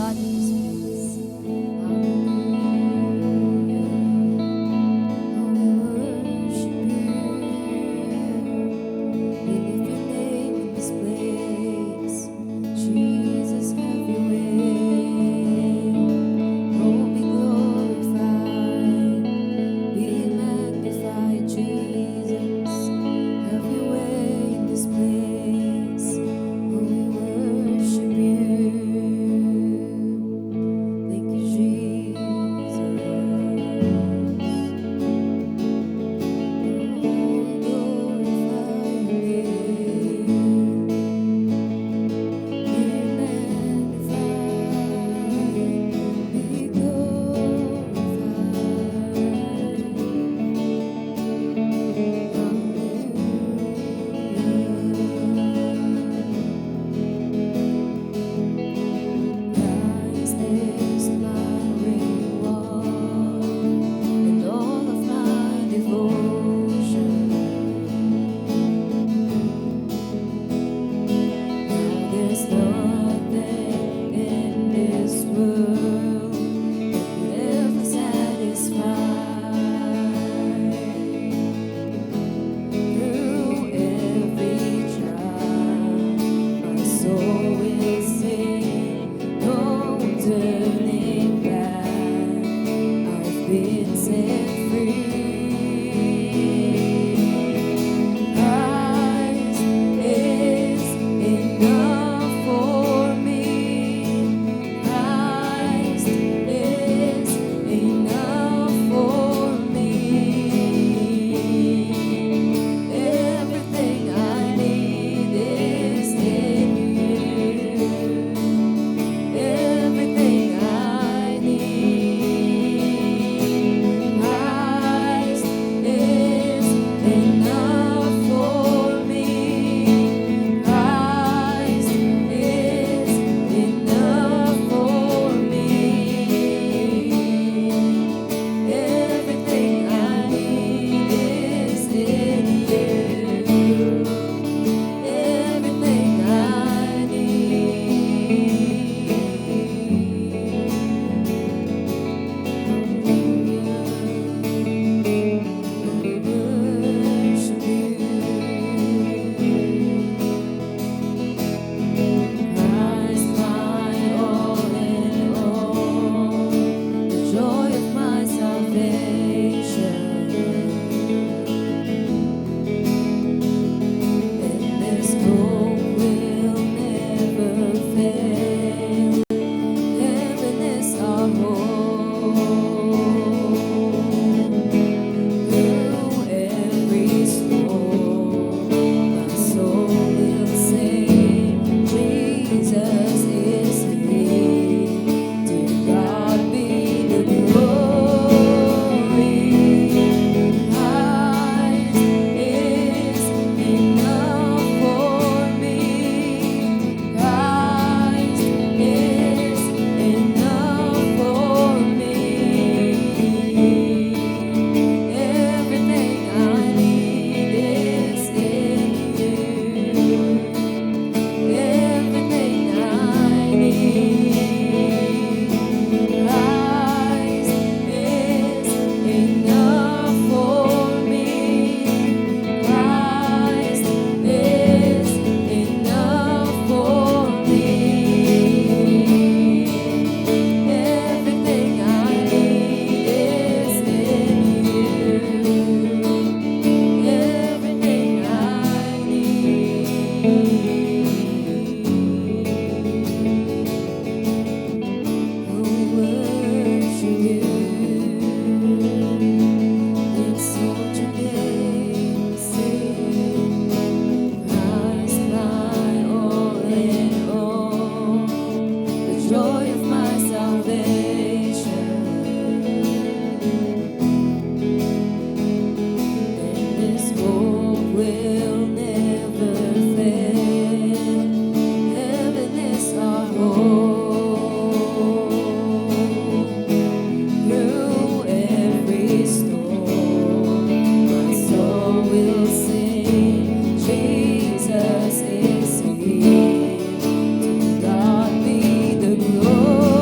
God in this place. Jesus is He. To God be the glory.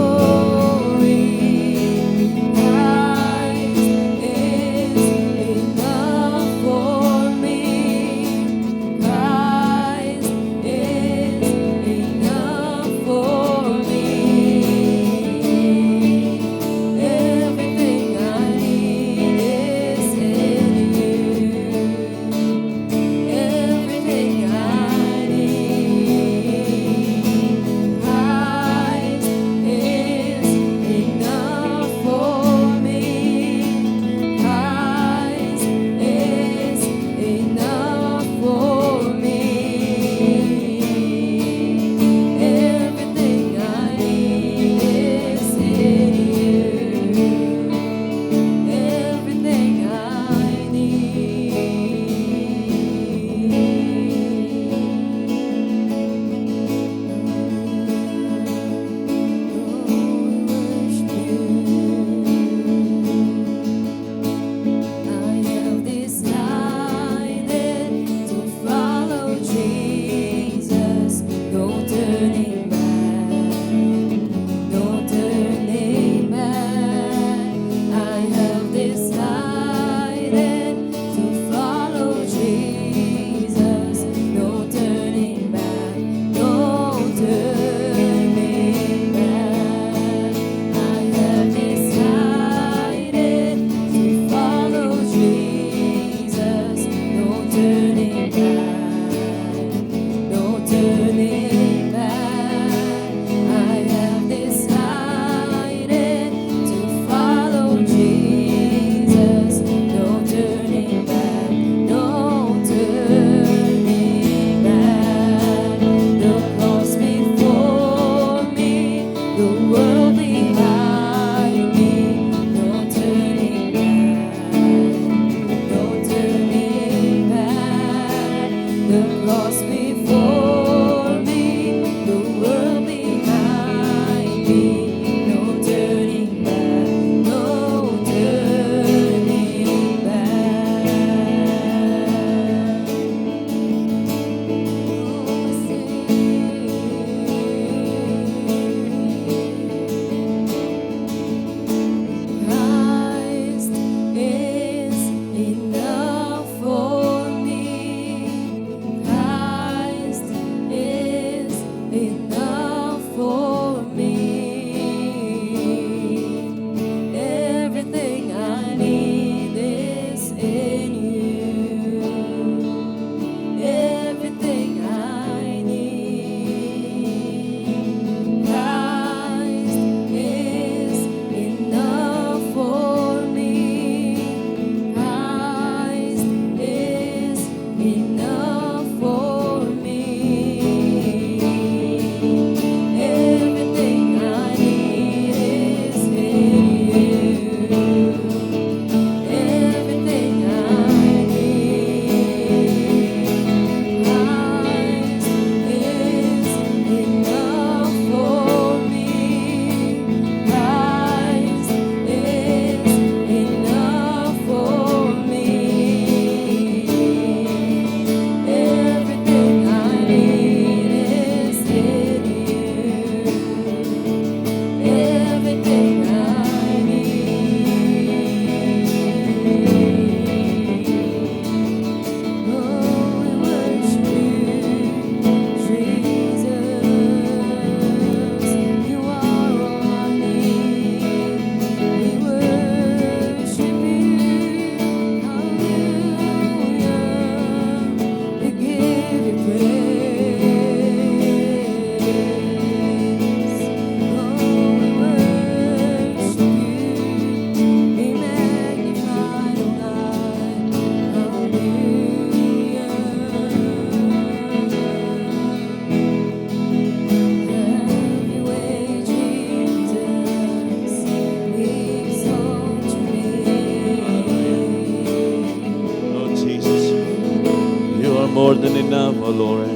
O Lord.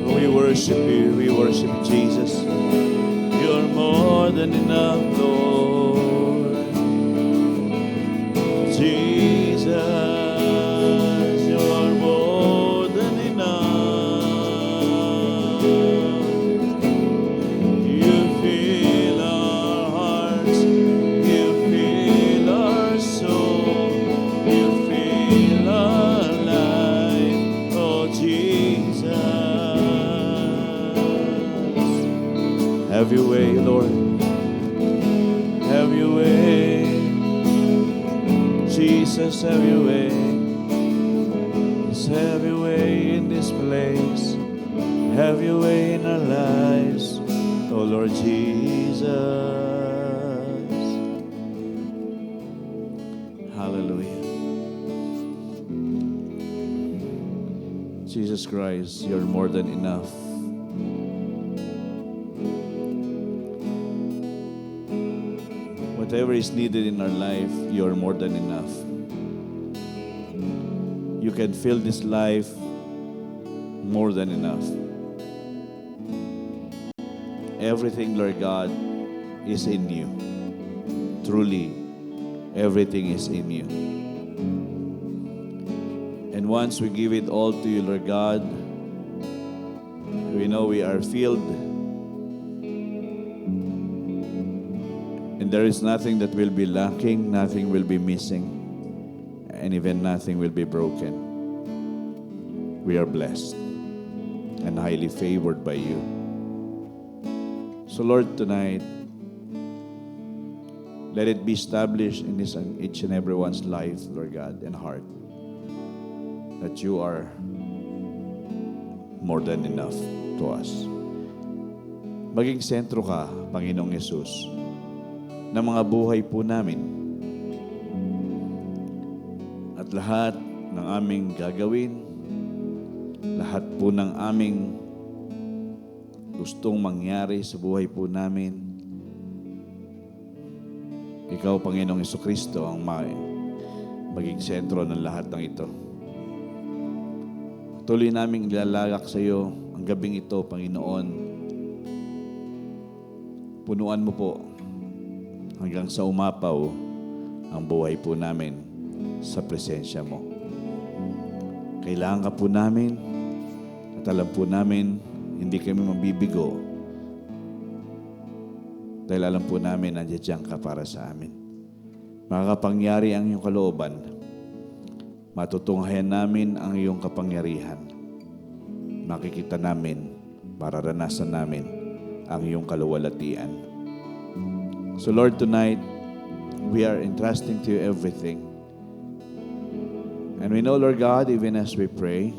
We worship you. We worship Jesus. You're more than enough, Lord. Jesus, you're more than enough. You fill our hearts. You fill our soul. You fill our life. Oh, Jesus. Have your way, Lord. Have your way. Jesus, have your way. Just have your way in this place. Have your way in our lives. Oh, Lord Jesus. Hallelujah. Jesus Christ, you're more than enough. Whatever is needed in our life, you're more than enough. You can fill this life more than enough. Everything, Lord God, is in you. Truly, everything is in you. And once we give it all to you, Lord God, we know we are filled. And there is nothing that will be lacking, nothing will be missing, and even nothing will be broken. We are blessed and highly favored by you. So Lord, tonight, let it be established in each and everyone's life, Lord God, and heart, that you are more than enough to us. Maging sentro ka, Panginoong Yesus, ng mga buhay po namin. At lahat ng aming gagawin, lahat po ng aming gustong mangyari sa buhay po namin, ikaw, Panginoong Jesucristo, ang maging sentro ng lahat ng ito. Tuloy naming ilalagak sa iyo ang gabing ito, Panginoon. Punuan mo po hanggang sa umapaw ang buhay po namin sa presensya mo. Kailangan ka po namin at alam po namin hindi kami mabibigo dahil alam po namin nandiyan ka para sa amin. Makakapangyari ang iyong kalooban. Matutunghayan namin ang iyong kapangyarihan. Makikita namin, mararanasan namin ang iyong kaluwalhatian. So Lord, tonight, we are entrusting to you everything. And we know, Lord God, even as we pray,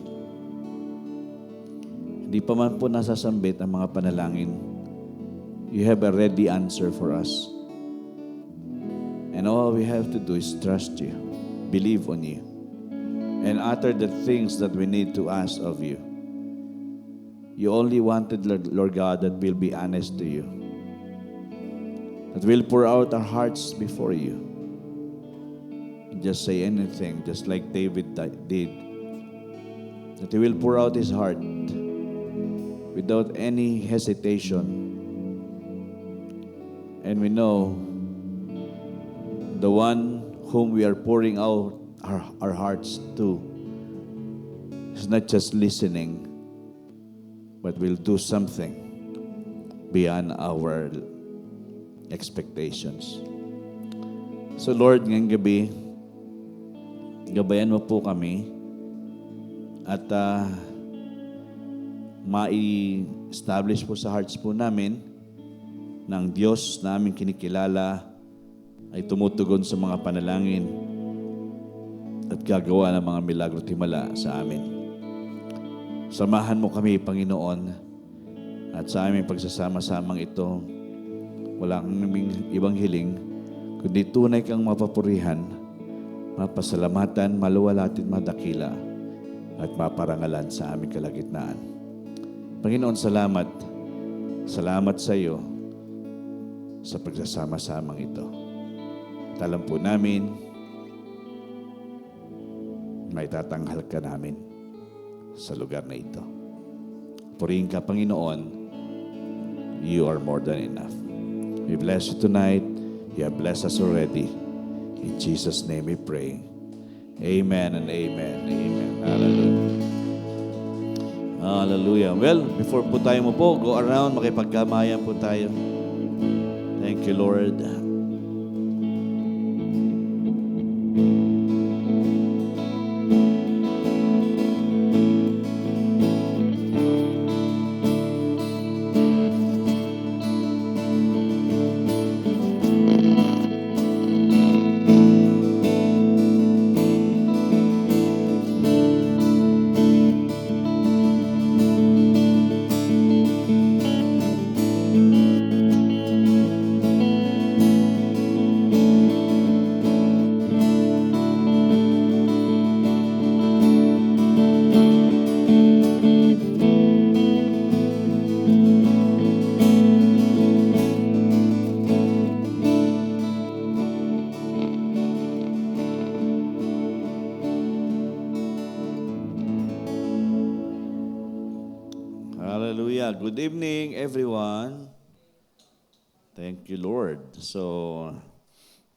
hindi pa man po nasasambit ang mga panalangin. You have a ready answer for us. And all we have to do is trust you, believe on you, and utter the things that we need to ask of you. You only wanted, Lord God, that we'll be honest to you, that we'll pour out our hearts before you. Just say anything, just like David did. That he will pour out his heart without any hesitation. And we know the one whom we are pouring out our hearts to is not just listening, but will do something beyond our expectations. So Lord, ngayong gabi, gabayan mo po kami at mai-establish po sa hearts po namin ng Diyos na aming kinikilala ay tumutugon sa mga panalangin at gagawa ng mga milagro at himala sa amin. Samahan mo kami, Panginoon, at sa aming pagsasama-samang ito, wala kang ibang hiling, kundi tunay kang mapapurihan, mapasalamatan, maluwalhati at madakila, at maparangalan sa aming kalagitnaan. Panginoon, salamat. Salamat sa iyo sa pagsasama-samang ito. At alam po namin, may tatanghal ka namin. sa lugar na ito. Purihin ka, Panginoon. You are more than enough. We bless you tonight. You have blessed us already. In Jesus' name we pray. Amen and amen. Amen. Hallelujah. Hallelujah. Well, before po tayo mo po, go around, makipagkamayan po tayo. Thank you, Lord. Hallelujah. Good evening, everyone. Thank you, Lord. So,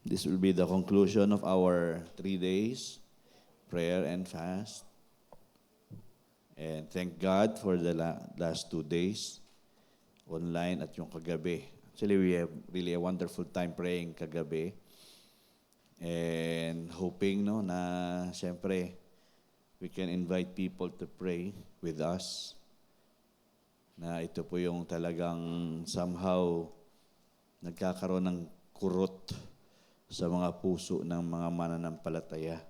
this will be the conclusion of our 3 days prayer and fast. And thank God for the last 2 days online at yung kagabi. Actually, we have really a wonderful time praying kagabi. And hoping na siyempre we can invite people to pray with us. Na ito po yung talagang somehow nagkakaroon ng kurot sa mga puso ng mga mananampalataya.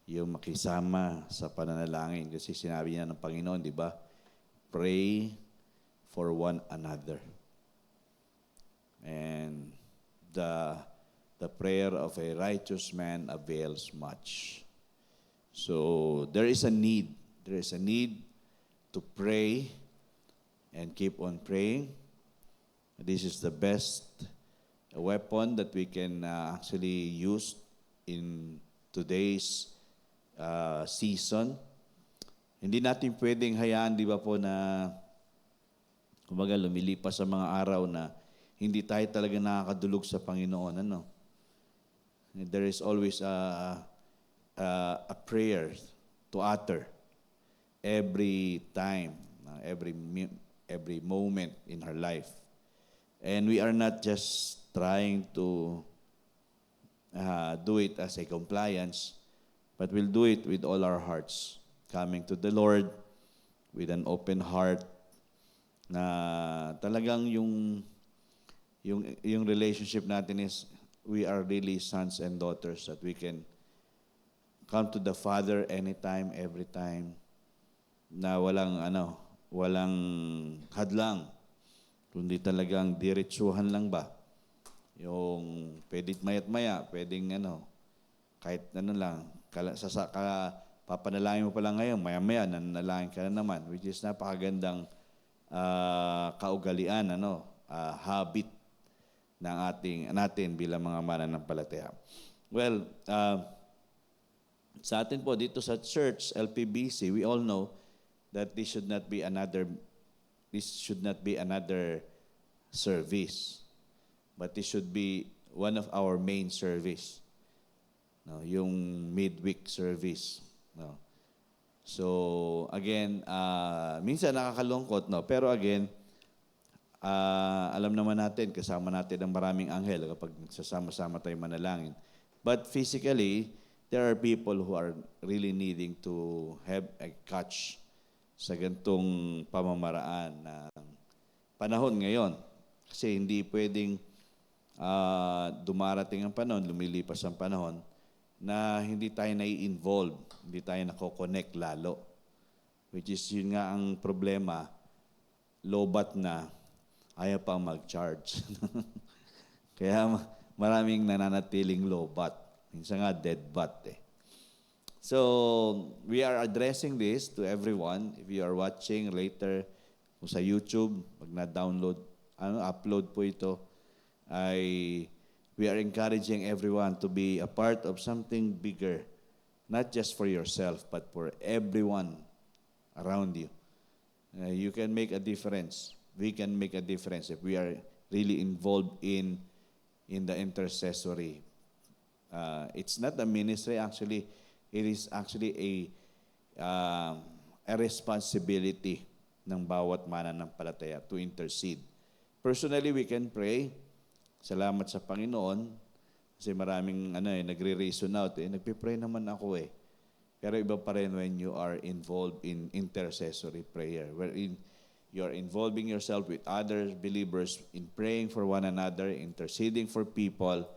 Yung makisama sa pananalangin. Kasi sinabi niya ng Panginoon, di ba? Pray for one another. And the prayer of a righteous man avails much. So there is a need. There is a need to pray and keep on praying. This is the best weapon that we can actually use in today's season. Hindi natin pwedeng hayaan, di ba po, na kumbaga lumilipas sa mga araw na hindi tayo talaga nakakadulog sa Panginoon. There is always a prayer to utter every time, every moment in her life. And we are not just trying to do it as a compliance, but we'll do it with all our hearts, coming to the Lord with an open heart, na talagang yung relationship natin is we are really sons and daughters, that we can come to the Father anytime, every time, na walang hadlang, kundi talagang diretsuhan lang ba. Yung pwedeng mayat-maya, pwedeng kahit lang, papanalangin mo pa lang ngayon, maya-maya, nanalangin ka na naman, which is napakagandang kaugalian, habit ng natin bilang mga mananampalataya. Well, sa atin po dito sa church, LPBC, we all know that this should not be another service, but this should be one of our main service. Yung midweek service. So again, minsan nakakalungkot, pero again, alam naman natin, kasama natin ang maraming anghel kapag nagsasama-sama tayo manalangin. But physically, there are people who are really needing to have a catch sa gantong pamamaraan ng panahon ngayon. Kasi hindi pwedeng dumarating ang panahon, lumilipas ang panahon, na hindi tayo nai-involve, hindi tayo nako-connect lalo. Which is yun nga ang problema, lobat na, ayaw pang mag-charge. Kaya maraming nananatiling lobat. Minsan nga dead bat So, we are addressing this to everyone. If you are watching later kung sa YouTube, pag na-download, upload po ito, we are encouraging everyone to be a part of something bigger, not just for yourself, but for everyone around you. You can make a difference. We can make a difference if we are really involved in the intercessory. It's not a ministry, actually. It is actually a responsibility ng bawat mananampalataya to intercede. Personally, we can pray. Salamat sa Panginoon. Kasi maraming nagre-reason out. Nagpipray naman ako eh. Pero iba pa rin when you are involved in intercessory prayer, wherein you are involving yourself with other believers in praying for one another, interceding for people.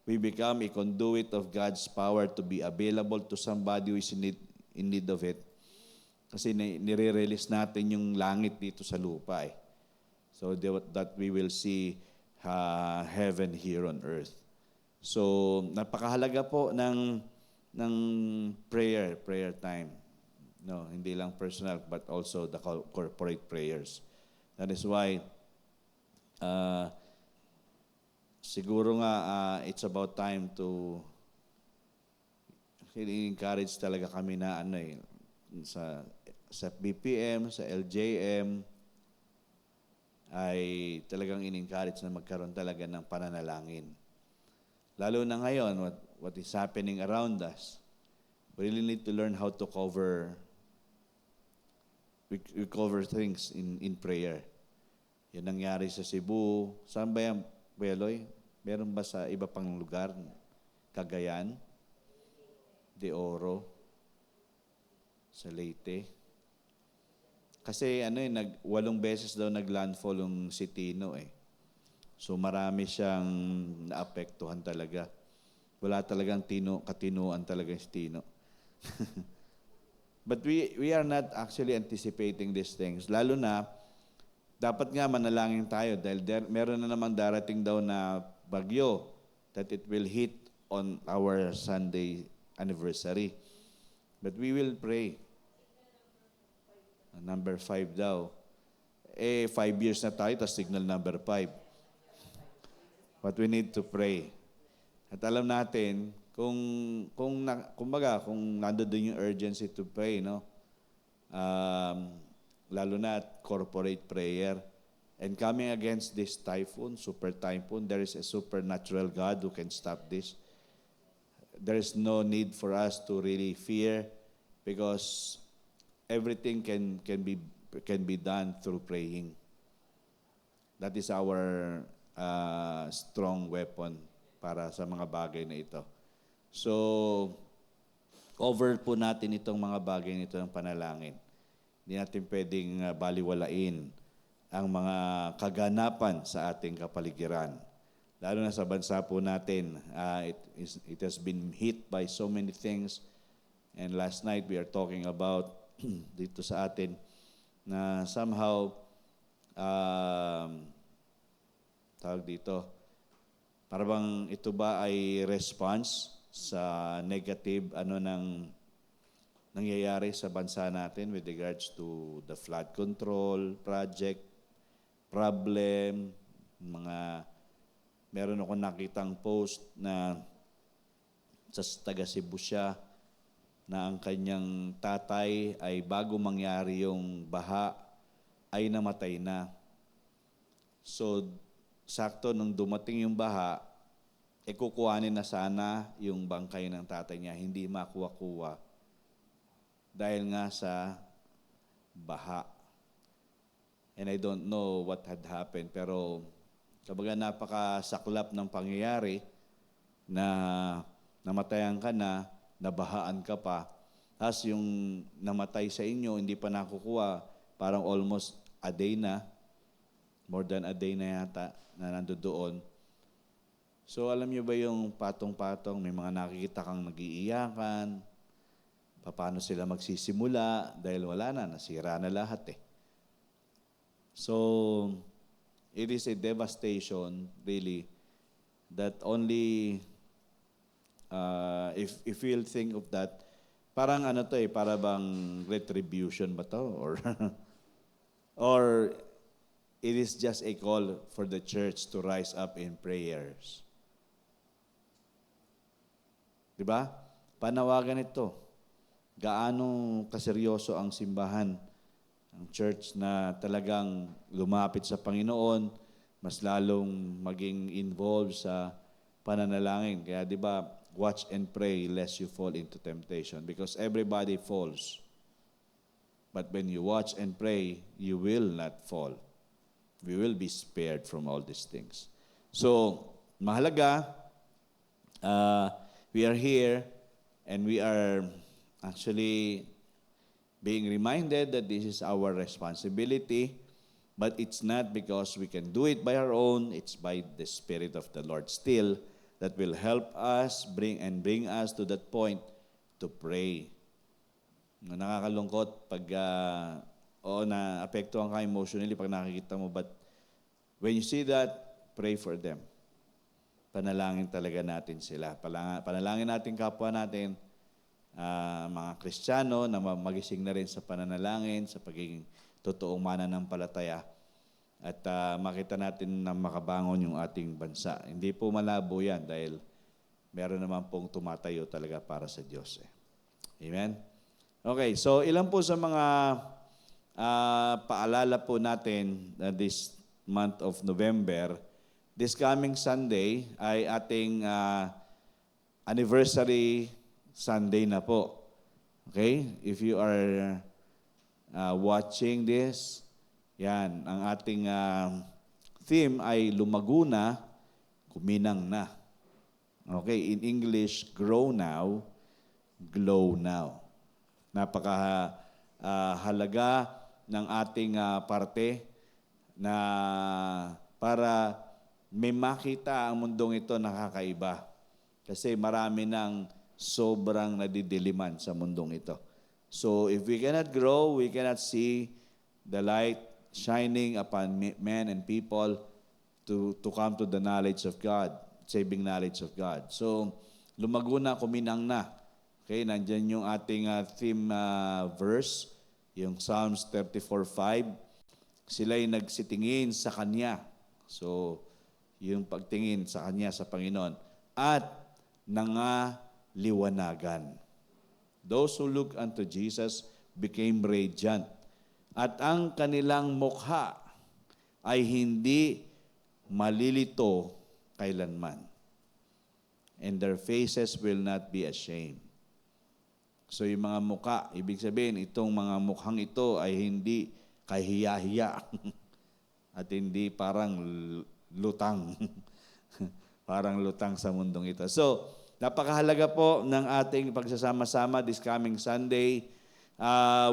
We become a conduit of God's power to be available to somebody who is in need of it. Kasi nire-release natin yung langit dito sa lupa eh. So that we will see heaven here on earth. So napakahalaga po ng prayer time. No, hindi lang personal but also the corporate prayers. That is why siguro nga it's about time to encourage talaga kami na sa BPM, sa LJM ay talagang in-encourage na magkaroon talaga ng pananalangin. Lalo na ngayon, what is happening around us, we really need to learn how to cover things in prayer. Yan nangyari sa Cebu. Saan ba yan, Beloy? Meron ba sa iba pang lugar? Cagayan? De Oro? Sa Leyte? Kasi 8 beses daw naglandfall yung si Tino eh. So marami siyang naapektuhan talaga. Wala talagang katinuan talaga si Tino. But we are not actually anticipating these things. Lalo na, dapat nga manalangin tayo dahil meron na naman darating daw na bagyo that it will hit on our Sunday anniversary. But we will pray. Number 5 daw. 5 years na tayo, tas signal number 5. But we need to pray. At alam natin, kung nandoon yung urgency to pray, no? Lalo na at corporate prayer. And coming against this typhoon, super typhoon, there is a supernatural God who can stop this. There is no need for us to really fear because everything can be done through praying. That is our strong weapon para sa mga bagay na ito. So, cover po natin itong mga bagay nito ng panalangin. Hindi natin pwedeng baliwalain ang mga kaganapan sa ating kapaligiran. Lalo na sa bansa po natin, it has been hit by so many things. And last night we are talking about dito sa atin na somehow tawag dito, para bang ito ba ay response sa negative ng nangyayari sa bansa natin with regards to the flood control project, problem, meron ako nakitang post na sa taga Cebu siya na ang kanyang tatay ay bago mangyari yung baha ay namatay na. So, sakto nung dumating yung baha, kukuhanin na sana yung bangkay ng tatay niya, hindi makuha-kuha dahil nga sa baha. And I don't know what had happened, pero kapag napakasaklap ng pangyayari na namatayan ka na, nabahaan ka pa, tapos yung namatay sa inyo, hindi pa nakukuha, parang almost a day na, more than a day na yata, na nandoon. So alam niyo ba yung patong-patong, may mga nakikita kang nag-iiyakan, paano sila magsisimula, dahil wala na, nasira na lahat eh. So, it is a devastation, really, that only, if you'll think of that, parang para bang retribution ba to? Or it is just a call for the church to rise up in prayers. Diba? Panawagan ito gaano kaseryoso ang simbahan, ang church na talagang lumapit sa Panginoon, mas lalong maging involved sa pananalangin. Kaya di ba, watch and pray lest you fall into temptation because everybody falls. But when you watch and pray, you will not fall. We will be spared from all these things. So, mahalaga, we are here and we are actually being reminded that this is our responsibility, but it's not because we can do it by our own, it's by the Spirit of the Lord still that will help us bring us to that point to pray. Nakakalungkot pag na-apektuhan ka emotionally pag nakikita mo, but when you see that, pray for them. Panalangin talaga natin sila. Panalangin natin kapwa natin, mga Kristiyano na magising na rin sa pananalangin, sa pagiging totoong mananampalataya. At makita natin na makabangon yung ating bansa. Hindi po malabo yan dahil meron naman pong tumatayo talaga para sa Diyos. Amen? Okay, so ilan po sa mga paalala po natin this month of November. This coming Sunday ay ating anniversary Sunday na po. Okay? If you are watching this, yan, ang ating theme ay lumago na, kuminang na. Okay, in English, grow now, glow now. Napaka-halaga ng ating parte na para may makita ang mundong ito nakakaiba. Kasi marami ng sobrang nadidiliman sa mundong ito. So if we cannot grow, we cannot see the light shining upon men and people to come to the knowledge of God, saving knowledge of God. So lumago na, kuminang na. Okay, nandyan yung ating theme verse, yung Psalms 34:5. Sila'y nagsitingin sa Kanya. So, yung pagtingin sa Kanya, sa Panginoon. At nangaliwanagan. Those who look unto Jesus became radiant. At ang kanilang mukha ay hindi malilito kailanman. And their faces will not be ashamed. So yung mga mukha, ibig sabihin, itong mga mukhang ito ay hindi kahiya-hiya at hindi parang lutang. Parang lutang sa mundong ito. So, napakahalaga po ng ating pagsasama-sama this coming Sunday.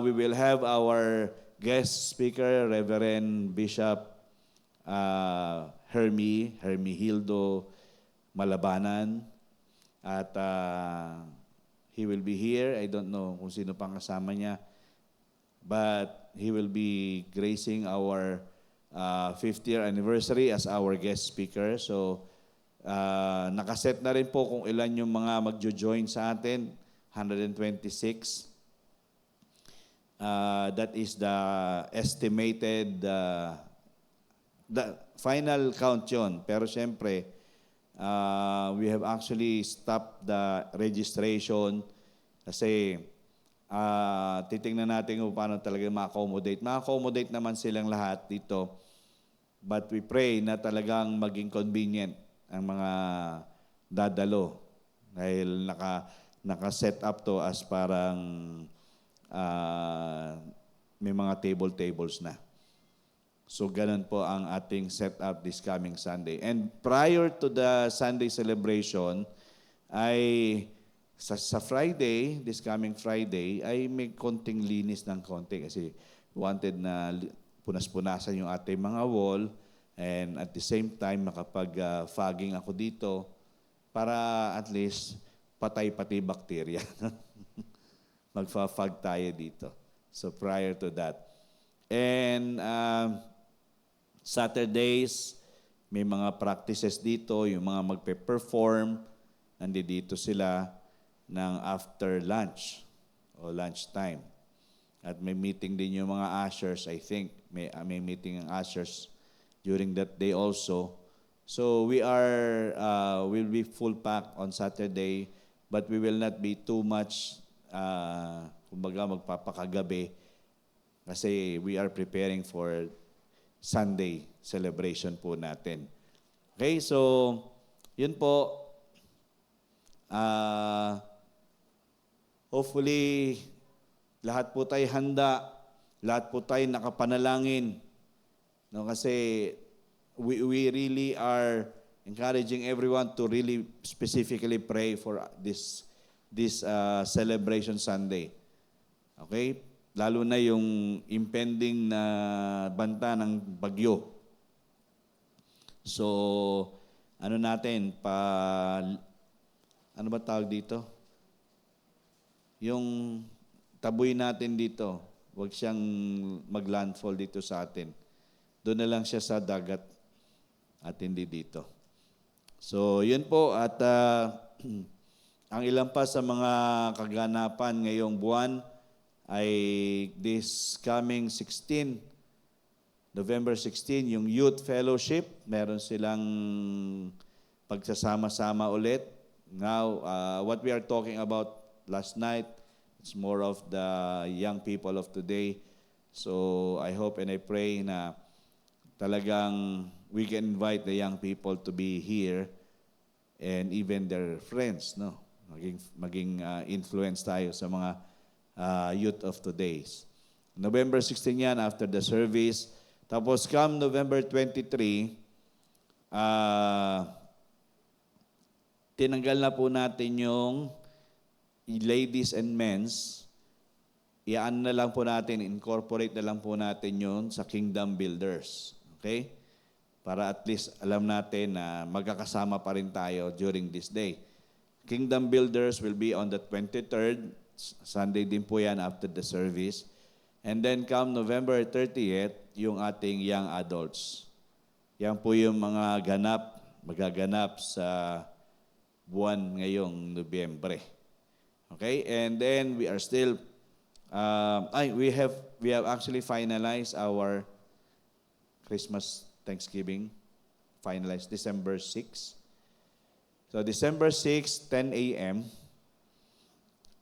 We will have our guest speaker, Reverend Bishop Hermihildo Malabanan. At he will be here. I don't know kung sino pang kasama niya. But he will be gracing our 5th year anniversary as our guest speaker. So, nakaset na rin po kung ilan yung mga magjo-join sa atin. 126. That is the estimated, the final count yun. Pero syempre, we have actually stopped the registration kasi titingnan natin kung paano talaga ma-accommodate. Ma-accommodate naman silang lahat dito. But we pray na talagang maging convenient ang mga dadalo. Dahil naka-set up to as parang may mga tables na. So, ganun po ang ating setup this coming Sunday. And prior to the Sunday celebration, ay sa Friday, this coming Friday, ay may konting linis ng konti kasi wanted na punas-punasan yung ating mga wall and at the same time makapag-fogging ako dito para at least patay-pati bakterya. Magfa-fog tayo dito. So, prior to that. And Saturdays, may mga practices dito, yung mga magpe-perform, nandito sila ng after lunch o lunchtime. At may meeting din yung mga ushers, I think. May meeting ang ushers during that day also. So we'll be full pack on Saturday, but we will not be too much kumbaga magpapakagabi kasi we are preparing for Sunday celebration po natin. Okay, so yun po. Hopefully, lahat po tayo handa, lahat po tayo nakapanalangin. No, kasi we really are encouraging everyone to really specifically pray for this celebration Sunday. Okay? Lalo na yung impending na banta ng bagyo. So, ano ba tawag dito? Yung taboy natin dito, huwag siyang mag-landfall dito sa atin. Doon na lang siya sa dagat at hindi dito. So, yun po. At ang ilan pa sa mga kaganapan ngayong buwan ay this coming November 16, yung Youth Fellowship. Meron silang pagsasama-sama ulit. Now, what we are talking about last night, it's more of the young people of today. So, I hope and I pray na talagang we can invite the young people to be here and even their friends, no? Maging influence tayo sa mga youth of today. November 16 yan, after the service. Tapos come November 23, tinanggal na po natin yung ladies and men's. Iaan na lang po natin, incorporate na lang po natin yun sa Kingdom Builders. Okay? Para at least alam natin na magkakasama pa rin tayo during this day. Kingdom Builders will be on the 23rd, Sunday din po yan after the service. And then come November 30th, yung ating young adults. Yan po yung mga magaganap sa buwan ngayong Nobyembre. Okay? And then we are still, we have actually finalized our Christmas Thanksgiving, finalized December 6. So December 6, 10 a.m.,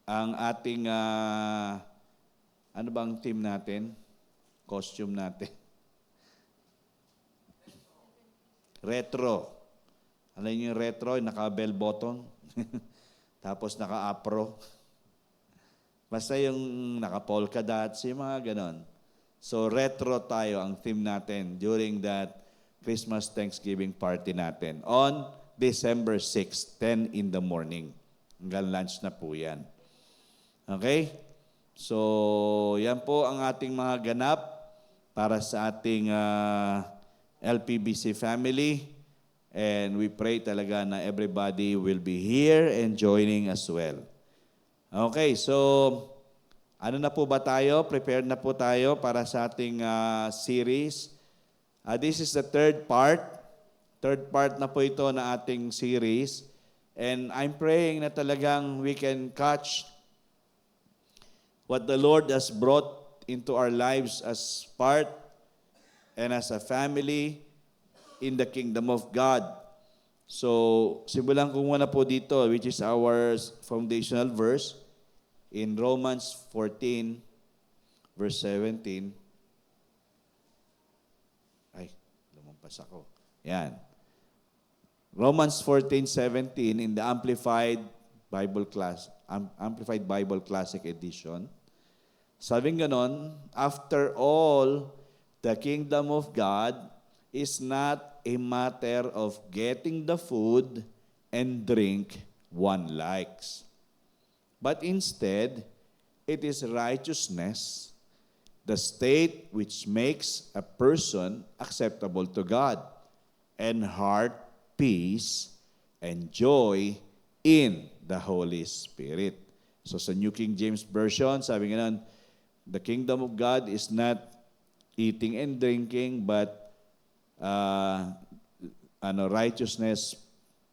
ang ating, ano bang team natin? Costume natin. Retro. Alam niyo yung retro, naka-bell button. Tapos naka-afro. Basta yung naka-polka dots, yung mga ganon. So retro tayo ang theme natin during that Christmas Thanksgiving party natin. On December 6, 10 in the morning. Hanggang lunch na po yan. Okay? So, yan po ang ating mga ganap para sa ating LPBC family. And we pray talaga na everybody will be here and joining as well. Okay, so ano na po ba tayo? Prepared na po tayo para sa ating series. This is the third part. Third part na po ito na ating series. And I'm praying na talagang we can catch what the Lord has brought into our lives as part and as a family in the kingdom of God. So, simulan ko muna po dito, which is our foundational verse in Romans 14, verse 17. Ay, lumampas ako. Yan. Romans 14:17 in the Amplified Bible Classic Edition. Sabing ganon, after all, the kingdom of God is not a matter of getting the food and drink one likes. But instead, it is righteousness, the state which makes a person acceptable to God, and heart peace and joy in the Holy Spirit. So sa New King James Version, sabi nga nun, the kingdom of God is not eating and drinking, but righteousness,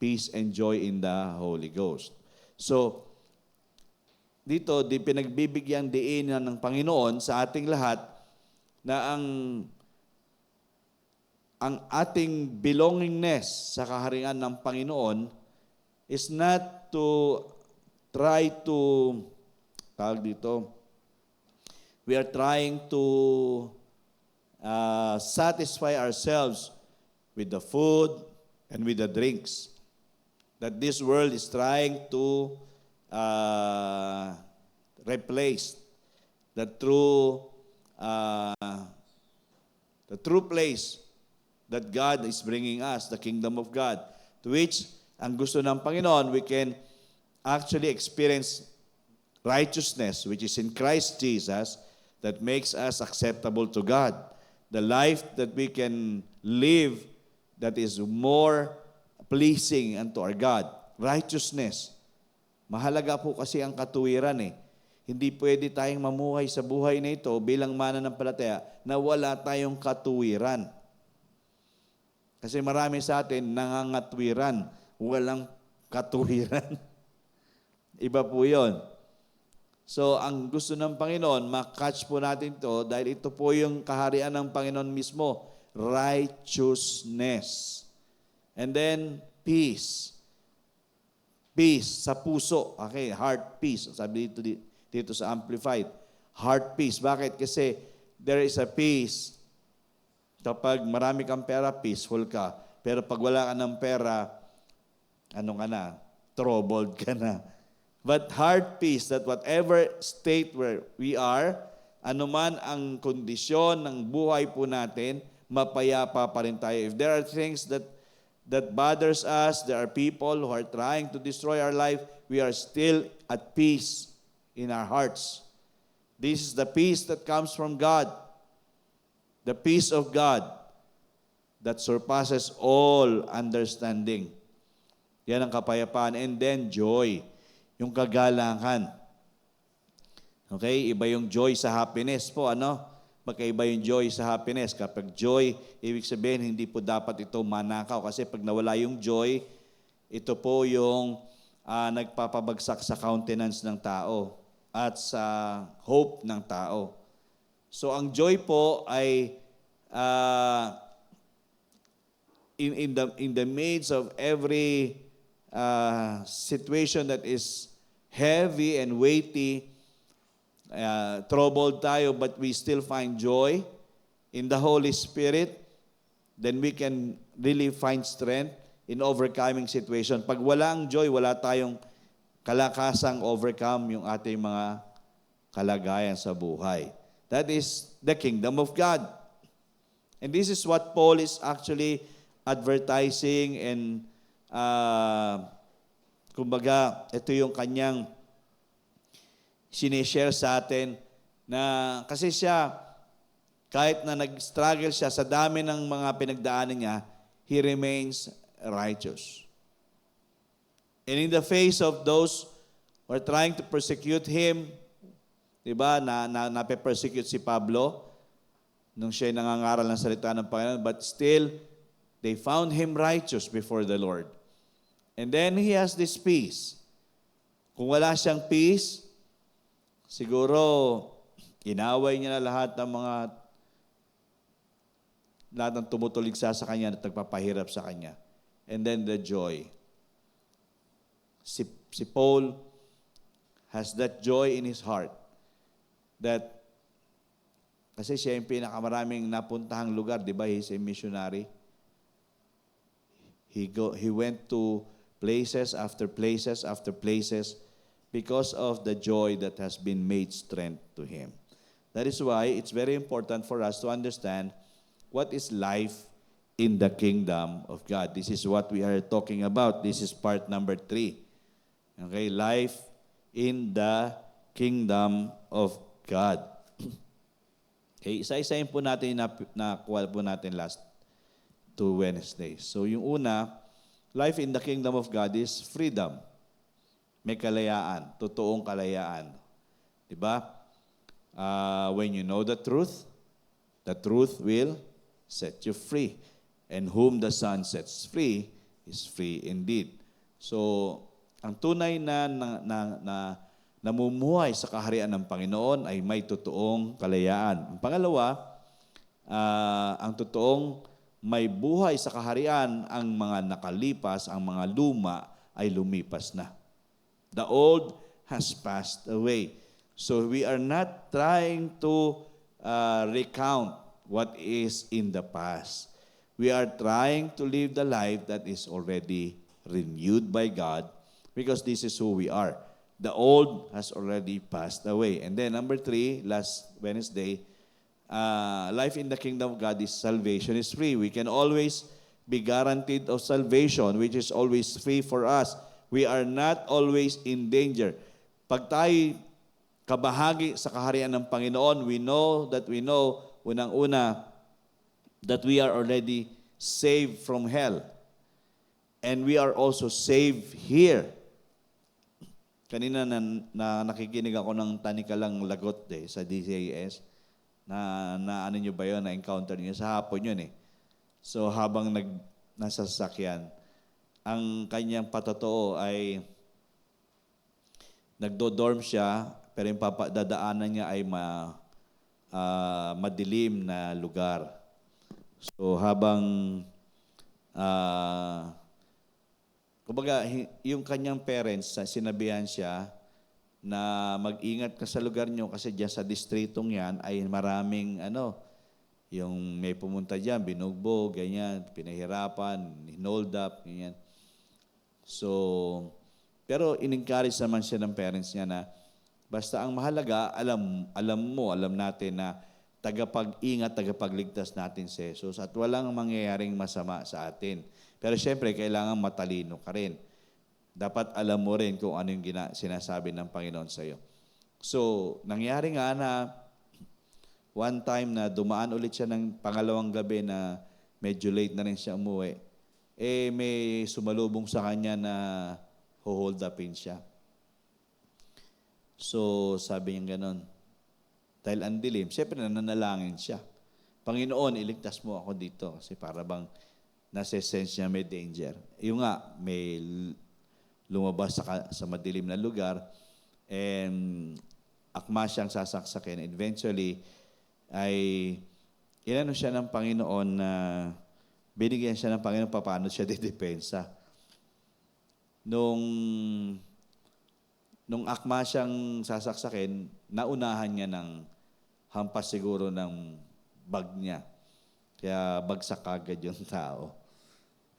peace, and joy in the Holy Ghost. So, dito, pinagbibigyan diinan ng Panginoon sa ating lahat na ang ating belongingness sa kaharian ng Panginoon is not to try to tawag dito, we are trying to satisfy ourselves with the food and with the drinks that this world is trying to replace the true place that God is bringing us, the kingdom of God, to which ang gusto ng Panginoon, we can actually experience righteousness, which is in Christ Jesus, that makes us acceptable to God. The life that we can live that is more pleasing unto our God. Righteousness. Mahalaga po kasi ang katuwiran eh. Hindi pwede tayong mamuhay sa buhay na ito bilang mananampalataya na wala tayong katuwiran. Kasi marami sa atin nangangatwiran, walang katuwiran. Iba po yun. So, ang gusto ng Panginoon, makatch po natin to dahil ito po yung kaharian ng Panginoon mismo, righteousness. And then, peace. Peace sa puso. Okay, heart peace. Sabi dito sa Amplified. Heart peace. Bakit? Kasi there is a peace. Kapag marami kang pera, peaceful ka. Pero pag wala ka ng pera, ano ka na? Troubled ka na. But heart peace, that whatever state where we are, anuman ang kondisyon ng buhay po natin, mapayapa pa rin tayo. If there are things that bothers us, there are people who are trying to destroy our life, we are still at peace in our hearts. This is the peace that comes from God. The peace of God that surpasses all understanding. Yan ang kapayapaan. And then joy, yung kagalangan. Okay? Iba yung joy sa happiness po, ano? Magkaiba yung joy sa happiness. Kapag joy, ibig sabihin, hindi po dapat ito manakaw. Kasi pag nawala yung joy, ito po yung nagpapabagsak sa countenance ng tao at sa hope ng tao. So ang joy po ay in the midst of every situation that is heavy and weighty, troubled tayo, but we still find joy in the Holy Spirit, then we can really find strength in overcoming situation. Pag wala ang joy, wala tayong kalakasang overcome yung ating mga kalagayan sa buhay. That is the kingdom of God. And this is what Paul is actually advertising and kumbaga, ito yung kanyang sinishare sa atin na kasi siya, kahit na nag-struggle siya sa dami ng mga pinagdaanan niya, he remains righteous. And in the face of those who are trying to persecute him, diba, nape-persecute si Pablo nung siya'y nangangaral ng salita ng Panginoon, but still, they found him righteous before the Lord. And then he has this peace. Kung wala siyang peace, siguro, inaway niya na lahat ng tumutuligsa sa kanya at nagpapahirap sa kanya. And then the joy. Si Paul has that joy in his heart. That, kasi siya yung pinakamaraming napuntahang lugar, di ba? He's a missionary. He went to places after places after places because of the joy that has been made strength to him. That is why it's very important for us to understand what is life in the kingdom of God. This is what we are talking about. This is part number 3. Okay, life in the kingdom of God. Okay, isa-isayin po natin na kuha po natin last 2 Wednesdays. So yung una, life in the kingdom of God is freedom. May kalayaan, totoong kalayaan. Diba? When you know the truth will set you free. And whom the Son sets free is free indeed. So, ang tunay na namumuhay sa kaharian ng Panginoon ay may totoong kalayaan. Ang pangalawa, ang totoong may buhay sa kaharian, ang mga nakalipas, ang mga luma ay lumipas na. The old has passed away. So we are not trying to recount what is in the past. We are trying to live the life that is already renewed by God because this is who we are. The old has already passed away. And then number 3, last Wednesday, life in the kingdom of God is salvation is free. We can always be guaranteed of salvation, which is always free for us. We are not always in danger. Pag tayo kabahagi sa kaharian ng Panginoon, we know, unang-una, that we are already saved from hell. And we are also saved here. Kanina na nakikinig ako ng tanikalang lagot sa DCAS. Na ano nyo ba yun? Na-encounter nyo? Sa hapon yun eh. So habang nasa sasakyan, ang kanyang patotoo ay nagdo-dorm siya, pero yung dadaanan niya ay madilim na lugar. So habang kumbaga, yung kanyang parents, sinabihan siya na mag-ingat ka sa lugar nyo kasi diyan sa distritong yan ay maraming yung may pumunta diyan, binugbog, ganyan, pinahirapan, hinold up, ganyan. So, pero in-encourage naman siya ng parents niya na basta ang mahalaga, alam natin na tagapag-ingat, tagapagligtas natin si Jesus at walang mangyayaring masama sa atin. Pero syempre, kailangan matalino ka rin. Dapat alam mo rin kung ano yung sinasabi ng Panginoon sa iyo. So, nangyari nga na one time na dumaan ulit siya ng pangalawang gabi na medyo late na rin siya umuwi, may sumalubong sa kanya na hold upin siya. So, sabi niya ganon, dahil ang dilim, siyempre nananalangin siya. Panginoon, iligtas mo ako dito kasi para bang nasa-sense niya may danger. Yung nga, may lumabas sa madilim na lugar and akma siyang sasaksakin. Eventually, ay inano siya ng Panginoon na binigyan siya ng Panginoon paano siya didepensa. Nung akma siyang sasaksakin, naunahan niya ng hampas siguro ng bag niya. Kaya bagsak agad yung tao.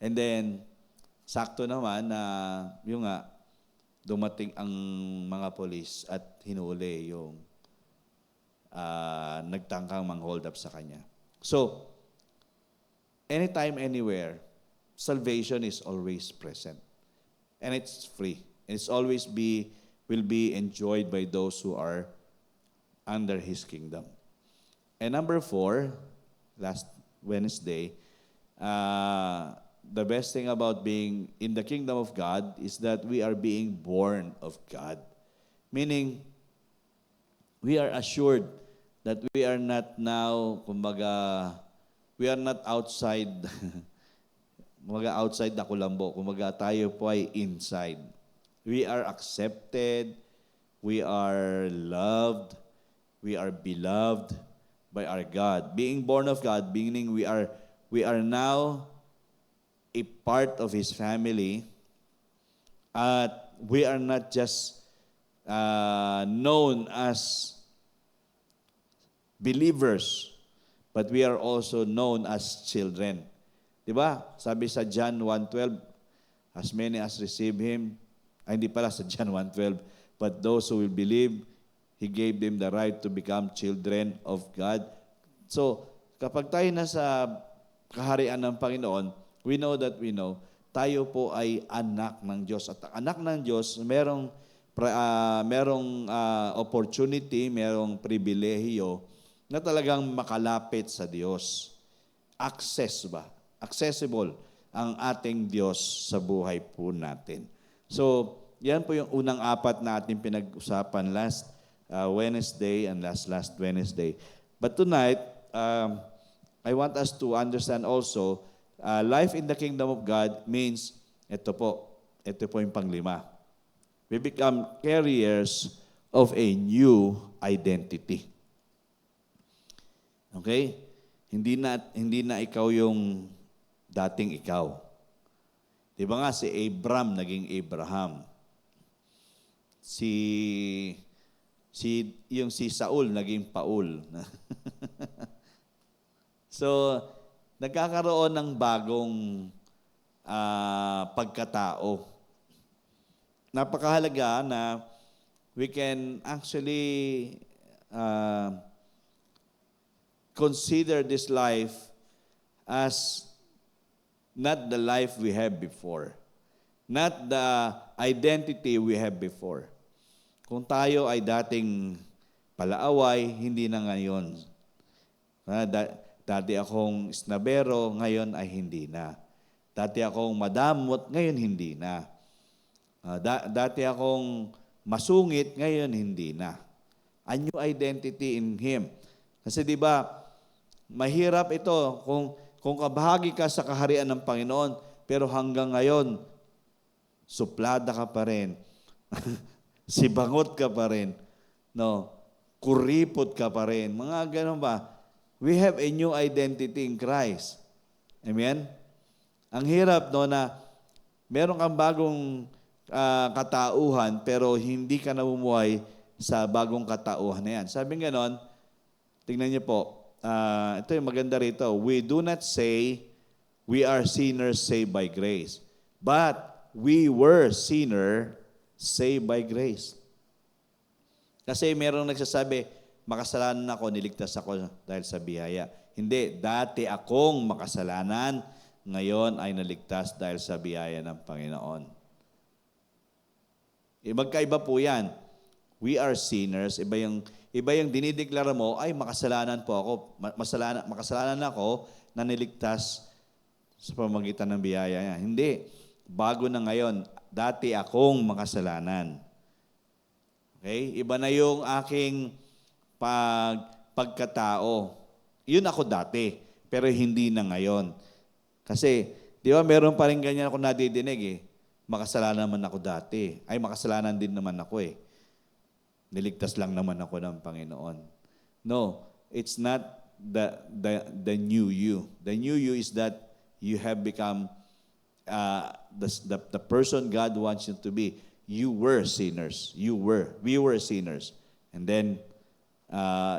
And then, sakto naman na dumating ang mga polis at hinuli yung nagtangkang mang-hold up sa kanya. So, anytime, anywhere, salvation is always present. And it's free. And it's always will be enjoyed by those who are under His kingdom. And number 4, last Wednesday, the best thing about being in the kingdom of God is that we are being born of God. Meaning, we are assured that we are not now, we are not outside, outside the kulambo. Tayo po ay inside. We are accepted, we are loved, we are beloved by our God. Being born of God, meaning we are now a part of His family, at we are not just known as believers, but we are also known as children. Diba? Sabi sa John 1:12, as many as receive Him, hindi pala sa John 1:12, but those who will believe, He gave them the right to become children of God. So, kapag tayo nasa kaharian ng Panginoon, we know tayo po ay anak ng Diyos. At anak ng Diyos, merong opportunity, merong pribilehiyo na talagang makalapit sa Diyos. Accessible ang ating Diyos sa buhay po natin. So, yan po yung unang 4 na ating pinag-usapan last Wednesday and last Wednesday. But tonight, I want us to understand also, life in the kingdom of God means, ito po yung pang-5. We become carriers of a new identity. Okay? Hindi na ikaw yung dating ikaw. Di ba nga si Abram naging Abraham? Si yung si Saul naging Paul. So, nagkakaroon ng bagong pagkatao. Napakahalaga na we can actually consider this life as not the life we have before. Not the identity we have before. Kung tayo ay dating palaaway, hindi na ngayon. Dati akong snabero, ngayon ay hindi na. Dati akong madamot, ngayon hindi na. Dati akong masungit, ngayon hindi na. A new identity in Him. Kasi di ba, mahirap ito kung kabahagi ka sa kaharian ng Panginoon, pero hanggang ngayon, suplada ka pa rin. Sibangot ka pa rin. No? Kuripot ka pa rin. Mga ganun ba? We have a new identity in Christ. Amen? Ang hirap no na meron kang bagong katauhan pero hindi ka namumuhay sa bagong katauhan na yan. Sabi nga nun, tingnan niyo po, ito yung maganda rito. We do not say we are sinners saved by grace, but we were sinner saved by grace. Kasi merong nagsasabi, makasalanan ako, niligtas ako dahil sa biyaya. Hindi, dati akong makasalanan, ngayon ay naligtas dahil sa biyaya ng Panginoon. Magkaiba po yan. We are sinners. Iba yung dinideklara mo, ay makasalanan po ako. Makasalanan ako na niligtas sa pamamagitan ng biyaya niya. Hindi. Bago na ngayon, dati akong makasalanan. Okay? Iba na yung aking pagkatao. Yun ako dati, pero hindi na ngayon. Kasi, di ba, meron pa rin ganyan ako nadidinig eh. Makasalanan naman ako dati. Ay, makasalanan din naman ako eh. Niligtas lang naman ako ng Panginoon. No, it's not the new you. The new you is that you have become the person God wants you to be. You were sinners. We were sinners. And then,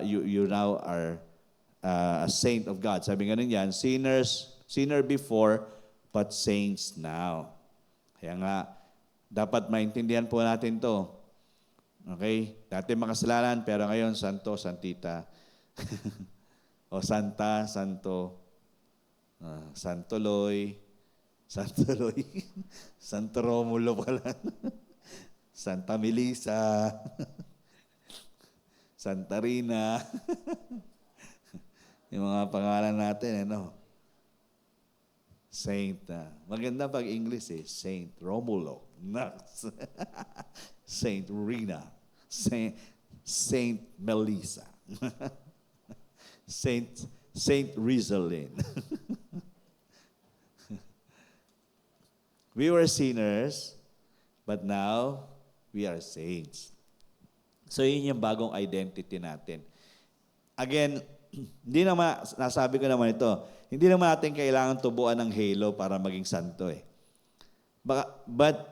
you now are a saint of God. Sabi nga yan, sinner before, but saints now. Kaya nga, dapat maintindihan po natin to. Okay? Dati makasalanan, pero ngayon, santo, santita. O santa, santo. Santo Loy. Santo Romulo pala. Santa Melissa. Santa Rina. Yung mga pangalan natin, Saint. Maganda pag English eh. Saint Romulo. Saint Rina. Saint Melissa. Saint Rizalin. We were sinners, but now we are saints. So yun yung bagong identity natin. Again, hindi naman, nasabi ko naman ito, hindi naman natin kailangan tubuan ng halo para maging santo eh. But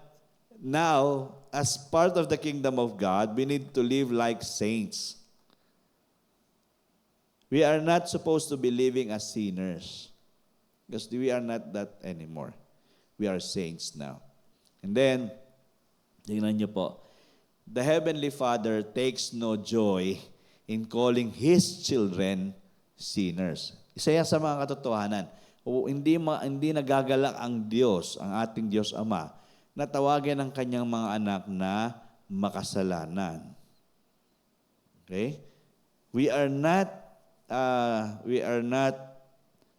now, as part of the kingdom of God, we need to live like saints. We are not supposed to be living as sinners because we are not that anymore. We are saints now. And then, tingnan niyo po, the Heavenly Father takes no joy in calling His children sinners. Isa yan sa mga katotohanan. Hindi nagagalak ang Diyos, ang ating Diyos Ama, na tawagin ang kanyang mga anak na makasalanan. Okay? We are not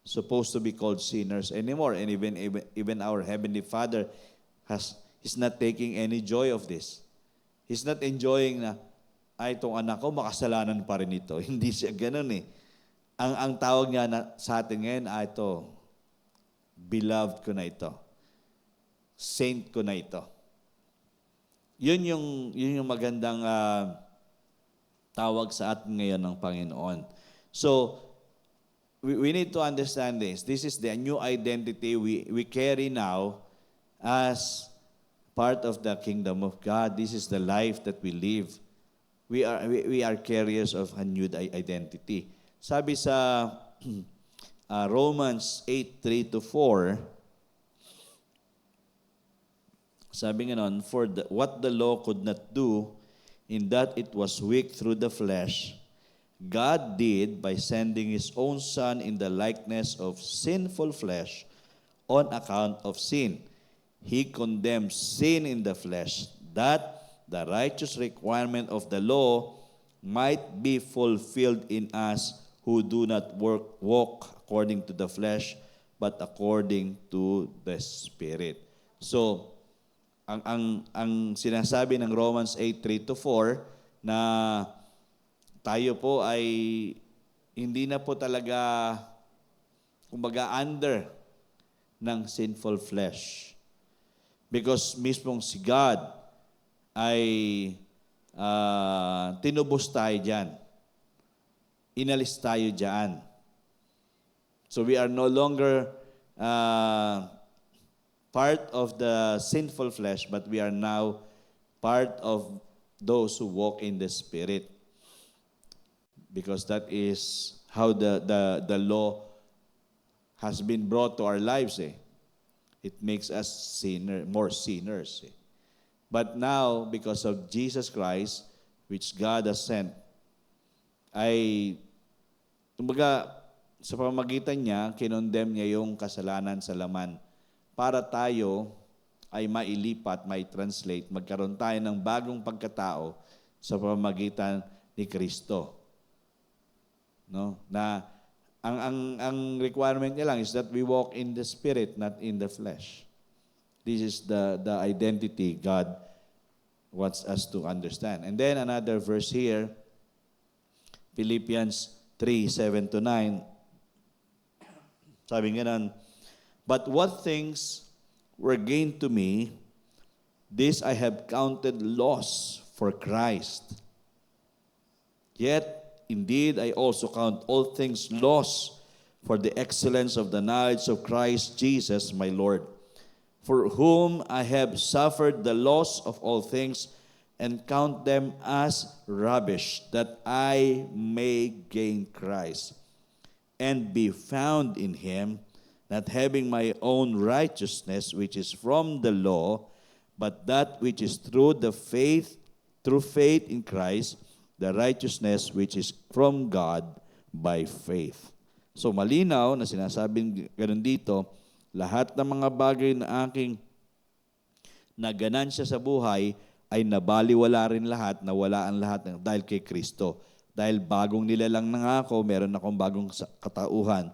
supposed to be called sinners anymore. And even our Heavenly Father is not taking any joy of this. He's not enjoying na, itong anak ko, makasalanan pa rin ito. Hindi siya ganun eh. Ang tawag niya sa atin ngayon, ito, beloved ko na ito. Saint ko na ito. Yun yung magandang tawag sa atin ngayon ng Panginoon. So, we need to understand this. This is the new identity we carry now as part of the kingdom of God. This is the life that we live. we are carriers of a new identity. Sabi sa Romans 8:3-4, sabi nga nun, for what the law could not do, in that it was weak through the flesh, God did by sending His own Son in the likeness of sinful flesh on account of sin. He condemned sin in the flesh, that the righteous requirement of the law might be fulfilled in us who do not walk according to the flesh, but according to the Spirit. So, ang sinasabi ng Romans 8:3-4 na tayo po ay hindi na po talaga kumbaga under ng sinful flesh. Because mismong si God ay tinubos tayo dyan. Inalis tayo dyan. So we are no longer part of the sinful flesh, but we are now part of those who walk in the Spirit. Because that is how the law has been brought to our lives. It makes us more sinners. But now, because of Jesus Christ, which God has sent, ay, kumbaga, sa pamamagitan niya, kinondemn niya yung kasalanan sa laman para tayo ay mailipat, translate, magkaroon tayo ng bagong pagkatao sa pamamagitan ni Kristo. No? Na ang requirement niya lang is that we walk in the Spirit, not in the flesh. This is the identity God wants us to understand. And then another verse here, Philippians 3:7-9. Sabi nga nun, but what things were gained to me, this I have counted loss for Christ. Yet, indeed, I also count all things loss for the excellence of the knowledge of Christ Jesus my Lord, for whom I have suffered the loss of all things, and count them as rubbish, that I may gain Christ, and be found in Him, not having my own righteousness, which is from the law, but that which is through faith in Christ, the righteousness which is from God by faith. So malinaw na sinasabing ganun dito, lahat ng mga bagay na aking naganansya sa buhay ay nabaliwala rin lahat, nawala ang lahat dahil kay Kristo. Dahil bagong nilalang na ako, meron akong bagong katauhan.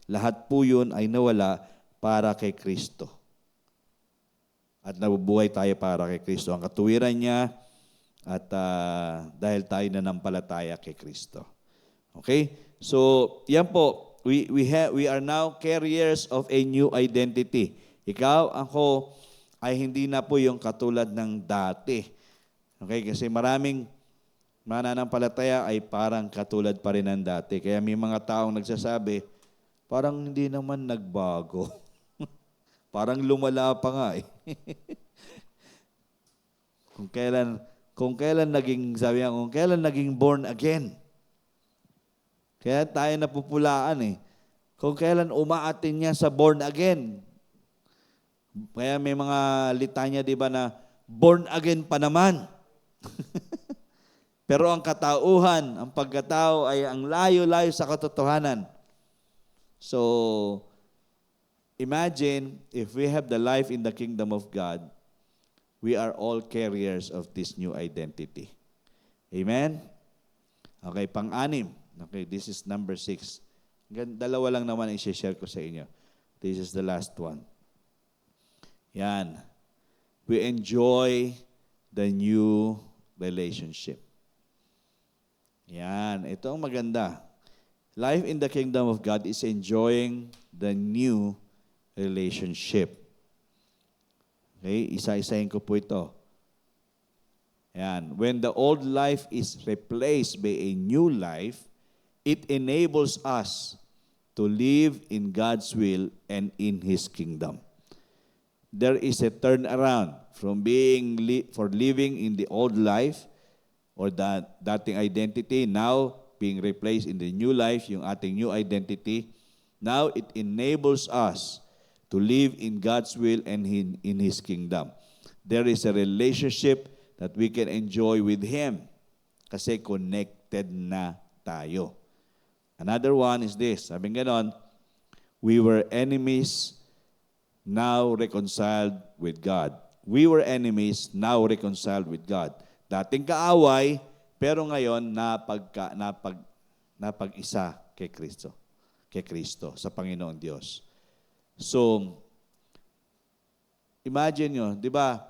Lahat po yun ay nawala para kay Kristo. At nabubuhay tayo para kay Kristo. Ang katuwiran niya, at dahil tayo nanampalataya kay Kristo. Okay? So, yan po. We are now carriers of a new identity. Ikaw, ako, ay hindi na po yung katulad ng dati. Okay? Kasi maraming mananampalataya ay parang katulad pa rin ng dati. Kaya may mga taong nagsasabi, parang hindi naman nagbago. Parang lumala pa nga eh. Kung kailan naging born again. Kaya tayo napupulaan eh. Kung kailan umaatin niya sa born again. Kaya may mga litanya, di ba, na born again pa naman. Pero ang katauhan, ang pagkatao ay ang layo-layo sa katotohanan. So, imagine if we have the life in the kingdom of God, we are all carriers of this new identity. Amen? Okay, pang-anim. Okay, this is number 6. Dalawa lang naman i-share ko sa inyo. This is the last one. Yan. We enjoy the new relationship. Yan. Ito ang maganda. Life in the kingdom of God is enjoying the new relationship. Okay? Isa-isahin ko po ito. Yan. When the old life is replaced by a new life, it enables us to live in God's will and in His kingdom. There is a turnaround from living in the old life or that dating identity now being replaced in the new life, yung ating new identity. Now it enables us to live in God's will and in His kingdom. There is a relationship that we can enjoy with Him kasi connected na tayo. Another one is this, sabing ganon, we were enemies, now reconciled with God. We were enemies, now reconciled with God. Dating kaaway, pero ngayon napag-isa kay Kristo, sa Panginoon Diyos. So, imagine nyo, di ba,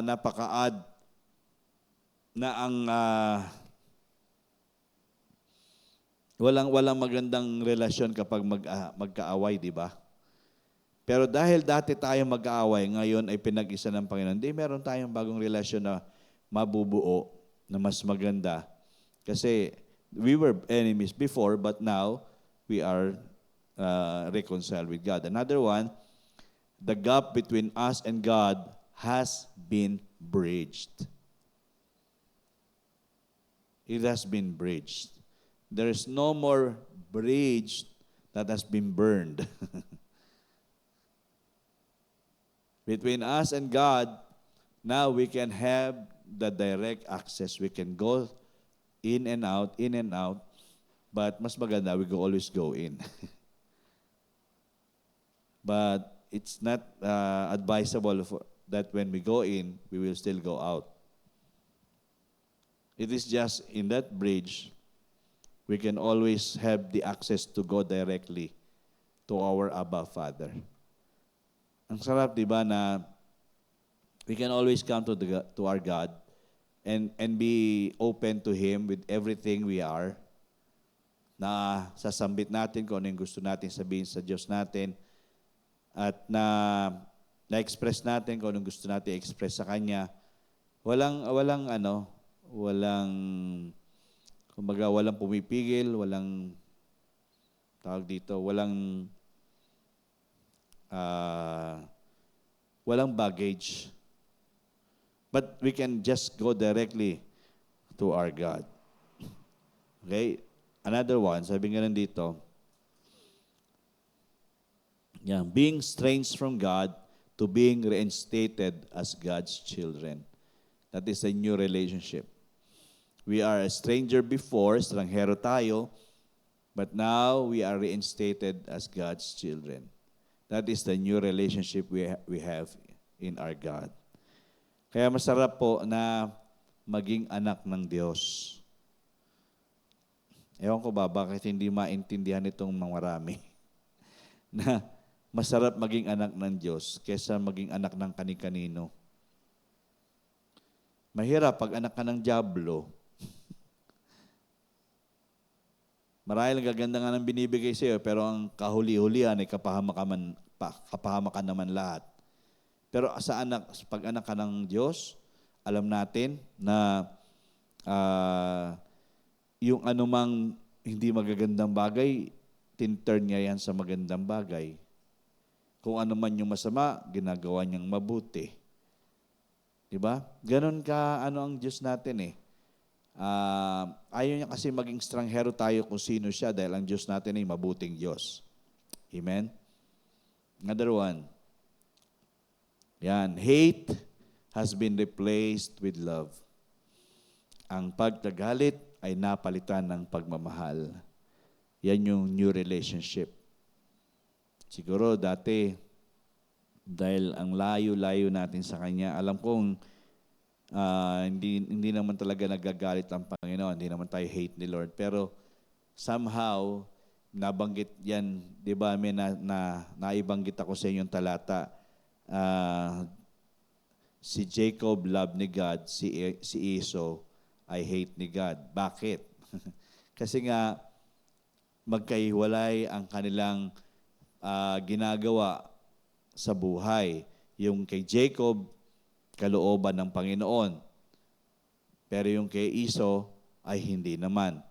napaka-odd na ang walang magandang relasyon kapag magkaaway, di ba? Pero dahil dati tayo mag-aaway, ngayon ay pinag-isa ng Panginoon, meron tayong bagong relasyon na mabubuo, na mas maganda. Kasi we were enemies before, but now we are reconciled with God. Another one, the gap between us and God has been bridged. It has been bridged. There is no more bridge that has been burned. Between us and God, now we can have the direct access. We can go in and out, but mas maganda, we always go in. But it's not advisable that when we go in, we will still go out. It is just in that bridge, we can always have the access to go directly to our Abba Father. Ang sarap, di ba, na we can always come to our God and be open to Him with everything we are, na sasambit natin kung ano yung gusto natin sabihin sa Diyos natin, at na-express natin kung anong gusto natin express sa Kanya. Walang pumipigil, walang baggage. But we can just go directly to our God. Okay? Another one, sabi nga dito, being estranged from God to being reinstated as God's children. That is a new relationship. We are a stranger before, estranghero tayo, but now we are reinstated as God's children. That is the new relationship we have in our God. Kaya masarap po na maging anak ng Diyos. Ewan ko ba, bakit hindi maintindihan itong mga marami na masarap maging anak ng Diyos kaysa maging anak ng kani-kanino. Mahirap pag anak ka ng dyablo. Marahil gaganda nga ng binibigay sa iyo, pero ang kahuli-hulihan ay kapahamakan naman lahat. Pero pag anak ka ng Diyos, alam natin na yung anumang hindi magagandang bagay, tinturn niya yan sa magandang bagay. Kung ano man yung masama, ginagawa niyang mabuti. Diba? Ganon ka ang Diyos natin eh. Ayaw niya kasi maging estranghero tayo kung sino siya dahil ang Diyos natin ay mabuting Diyos. Amen? Another one. Yan. Hate has been replaced with love. Ang pagkagalit ay napalitan ng pagmamahal. Yan yung new relationship. Siguro dati, dahil ang layo-layo natin sa Kanya, alam kong hindi naman talaga nagagalit ang Panginoon, hindi naman tayo hate ni Lord. Pero somehow, nabanggit yan, di ba, may naibanggit ako sa inyong talata, si Jacob love ni God, si Esau ay hate ni God. Bakit? Kasi nga, magkahiwalay ang kanilang ginagawa sa buhay. Yung kay Jacob, kalooban ng Panginoon. Pero yung kay Esau ay hindi naman.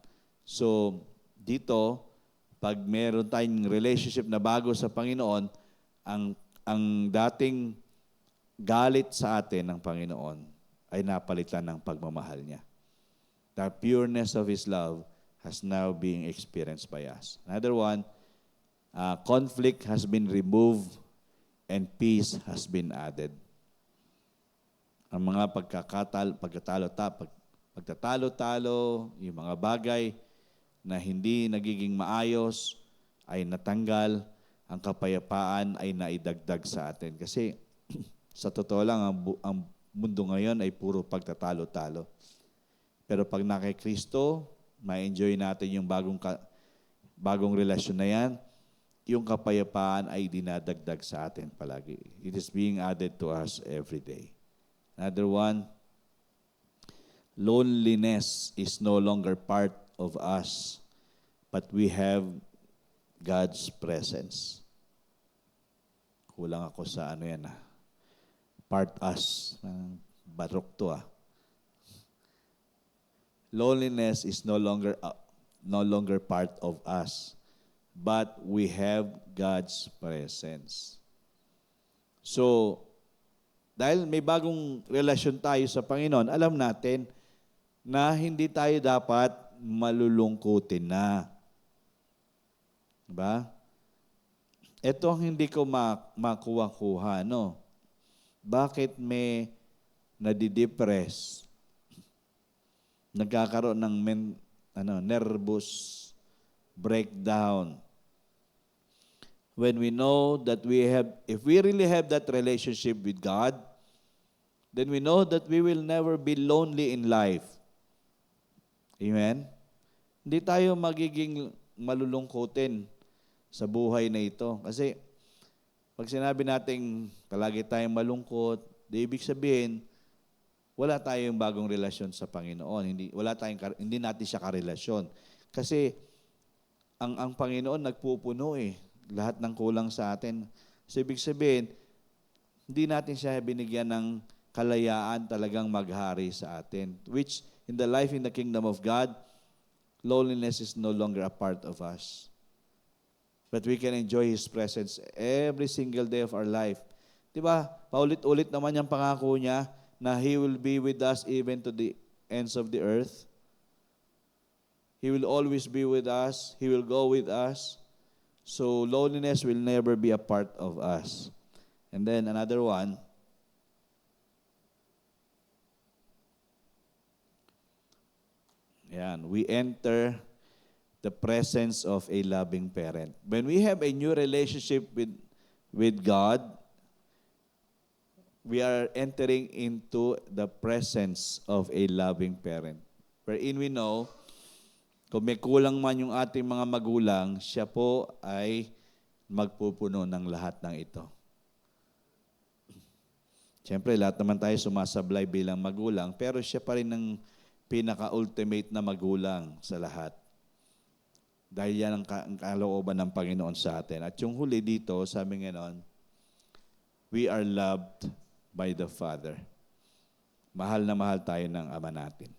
So, dito, pag meron tayong relationship na bago sa Panginoon, ang dating galit sa atin ng Panginoon ay napalitan ng pagmamahal niya. The pureness of His love has now being experienced by us. Another one, conflict has been removed and peace has been added. Ang mga pagtatalo-talo, yung mga bagay na hindi nagiging maayos ay natanggal, ang kapayapaan ay naidagdag sa atin. Kasi sa totoo lang, ang mundo ngayon ay puro pagtatalo-talo. Pero pag na kay Kristo, ma-enjoy natin yung bagong relasyon na yan, yung kapayapaan ay dinadagdag sa atin palagi. It is being added to us every day. Another one, loneliness is no longer part of us, but we have God's presence. Kulang ako sa part us. Barok to Loneliness is no longer part of us, but we have God's presence. So, dahil may bagong relasyon tayo sa Panginoon, alam natin na hindi tayo dapat malulungkutin na. Diba? Ito ang hindi ko makuha-kuha, no? Bakit may nadidepress? Nagkakaroon ng nervous breakdown. When we know that if we really have that relationship with God, then we know that we will never be lonely in life. Amen? Hindi tayo magiging malulungkutin sa buhay na ito. Kasi pag sinabi natin palagi tayong malungkot, ibig sabihin, wala tayong bagong relasyon sa Panginoon. Hindi natin siya karelasyon. Kasi ang Panginoon nagpupuno lahat ng kulang sa atin. So ibig sabihin, hindi natin siya binigyan ng kalayaan talagang maghari sa atin. Which, in the life in the kingdom of God, loneliness is no longer a part of us. But we can enjoy His presence every single day of our life. Diba? Paulit-ulit naman yung pangako niya na He will be with us even to the ends of the earth. He will always be with us. He will go with us. So loneliness will never be a part of us. And then another one, we enter the presence of a loving parent. When we have a new relationship with God, we are entering into the presence of a loving parent. Wherein we know, kung may kulang man yung ating mga magulang, siya po ay magpupuno ng lahat ng ito. Siyempre, lahat naman tayo sumasablay bilang magulang, pero siya pa rin ang pinaka-ultimate na magulang sa lahat. Dahil yan ang kalooban ng Panginoon sa atin. At yung huli dito, sabi nga we are loved by the Father. Mahal na mahal tayo ng Ama natin.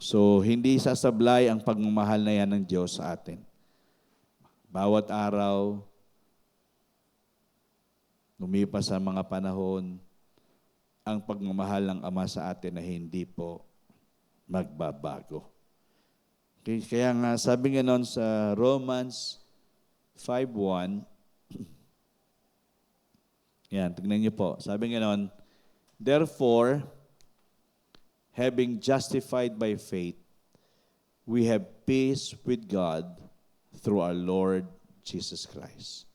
So, hindi sasablay ang pagmamahal na yan ng Diyos sa atin. Bawat araw, lumipas sa mga panahon, ang pagmamahal ng Ama sa atin na hindi po magbabago. Okay, kaya nga, sabi nga nun sa Romans 5:1, yan, tignan niyo po. Sabi nga nun, therefore, having justified by faith, we have peace with God through our Lord Jesus Christ.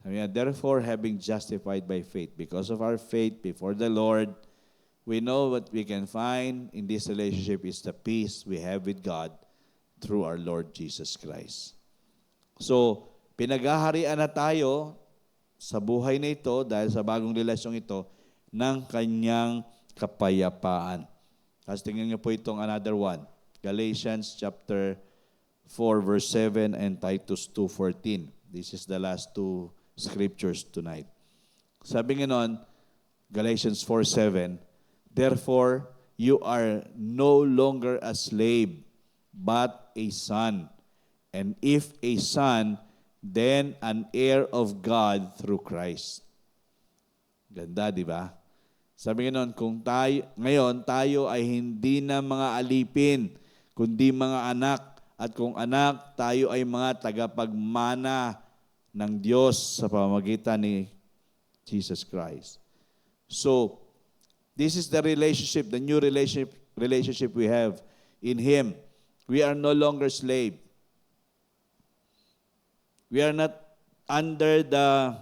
Therefore, having justified by faith, because of our faith before the Lord, we know what we can find in this relationship is the peace we have with God through our Lord Jesus Christ. So, pinaghaharian na tayo sa buhay na ito, dahil sa bagong relasyong ito, ng kanyang kapayapaan. Tapos tingnan niyo po itong another one. Galatians chapter 4 verse 7 and Titus 2:14. This is the last two scriptures tonight. Sabi nga nun, Galatians 4:7, therefore, you are no longer a slave, but a son. And if a son, then an heir of God through Christ. Ganda, di ba? Sabi nga noon, ngayon tayo ay hindi na mga alipin, kundi mga anak. At kung anak, tayo ay mga tagapagmana ng Diyos sa pamamagitan ni Jesus Christ. So, this is the relationship, the new relationship we have in Him. We are no longer slave. We are not under the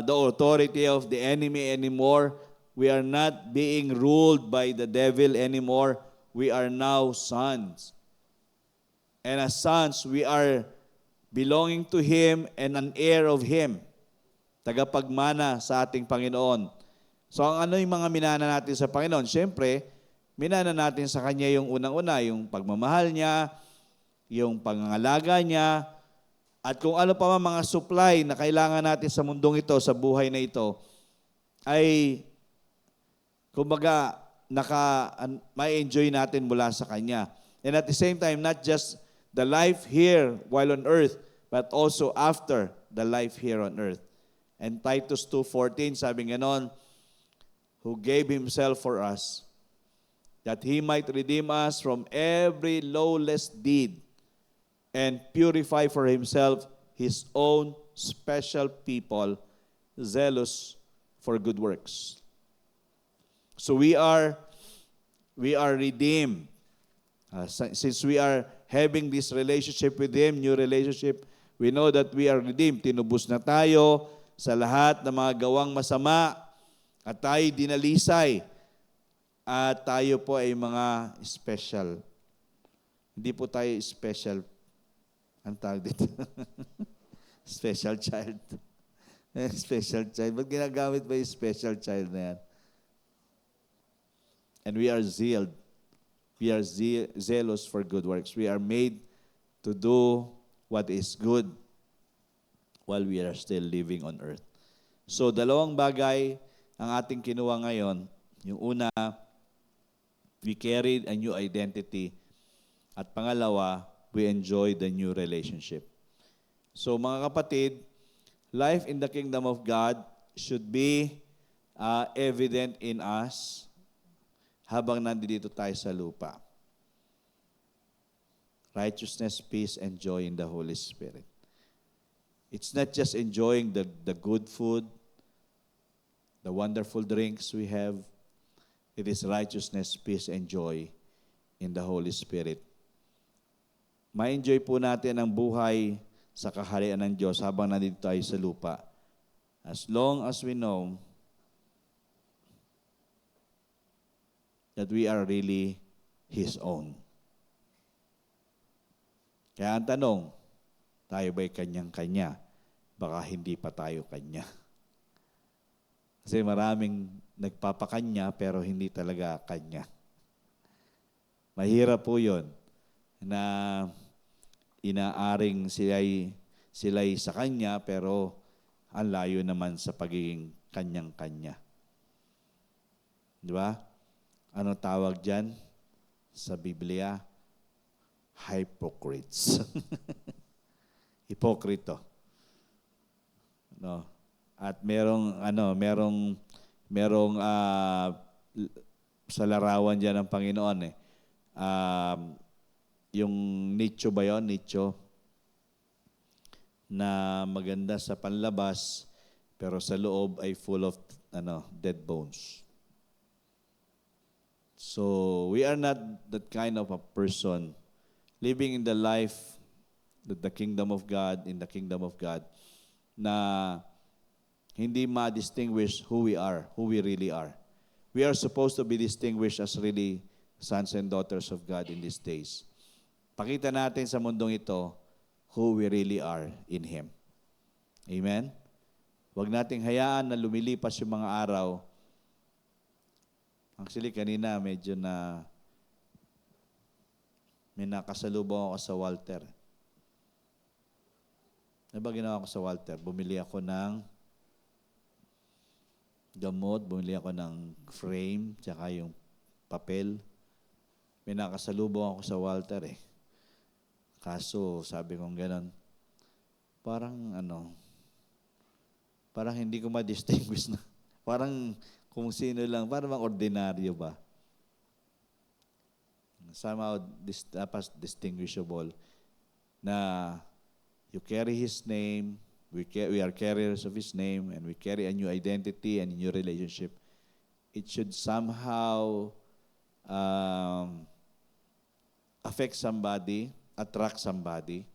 authority of the enemy anymore. We are not being ruled by the devil anymore. We are now sons. And as sons, we are belonging to Him and an heir of Him. Tagapagmana sa ating Panginoon. So ano yung mga minana natin sa Panginoon? Siyempre, minana natin sa Kanya yung unang-una, yung pagmamahal niya, yung pangangalaga niya, at kung ano pa mga supply na kailangan natin sa mundong ito, sa buhay na ito, ay kumbaga ma-enjoy natin mula sa Kanya. And at the same time, not just the life here while on earth, but also after the life here on earth. And Titus 2:14, sabi ganon, who gave Himself for us, that He might redeem us from every lawless deed and purify for Himself His own special people, zealous for good works. So we are redeemed. Since we are having this relationship with Him, new relationship, we know that we are redeemed. Tinubos na tayo sa lahat ng mga gawang masama at tayo dinalisay. At tayo po ay mga special. Hindi po tayo special. Ang tawag dito? Special child. Special child. Ba't ginagamit ba yung special child na yan? And we are zealed. We are zealous for good works. We are made to do what is good while we are still living on earth. So, dalawang bagay ang ating kinuha ngayon. Yung una, we carried a new identity. At pangalawa, we enjoy the new relationship. So mga kapatid, life in the kingdom of God should be evident in us habang nandito tayo sa lupa. Righteousness, peace, and joy in the Holy Spirit. It's not just enjoying the good food, the wonderful drinks we have. It is righteousness, peace, and joy in the Holy Spirit. Ma-enjoy po natin ang buhay sa kaharian ng Diyos habang nandito tayo sa lupa. As long as we know that we are really His own. Kaya ang tanong, tayo ba'y kanyang-kanya? Baka hindi pa tayo kanya. Kasi maraming nagpapakanya pero hindi talaga kanya. Mahirap po yun na inaaring sila'y sa kanya pero ang layo naman sa pagiging kanyang-kanya. Di ba? Ano tawag dyan sa Biblia? Hypocrites. Hipokrito. No. At merong sa larawan dyan ng Panginoon yung nicho ba yun? Nicho na maganda sa panlabas pero sa loob ay full of dead bones. So we are not that kind of a person living in the life that the kingdom of God, in the kingdom of God, na hindi ma-distinguish who we are, who we really are. We are supposed to be distinguished as really sons and daughters of God in these days. Pakita natin sa mundong ito who we really are in Him. Amen? Huwag nating hayaan na lumilipas yung mga araw. Actually, kanina medyo may nakasalubong ako sa Walter. Ano ba ginawa ko sa Walter? Bumili ako ng gamot, bumili ako ng frame, tsaka yung papel. May nakasalubong ako sa Walter Kaso, sabi kong gano'n, parang hindi ko ma-distinguish na. Parang kung sino lang, parang ordinaryo ba? Somehow distinguishable na you carry His name, we are carriers of His name, and we carry a new identity and a new relationship. It should somehow affect somebody, attract somebody.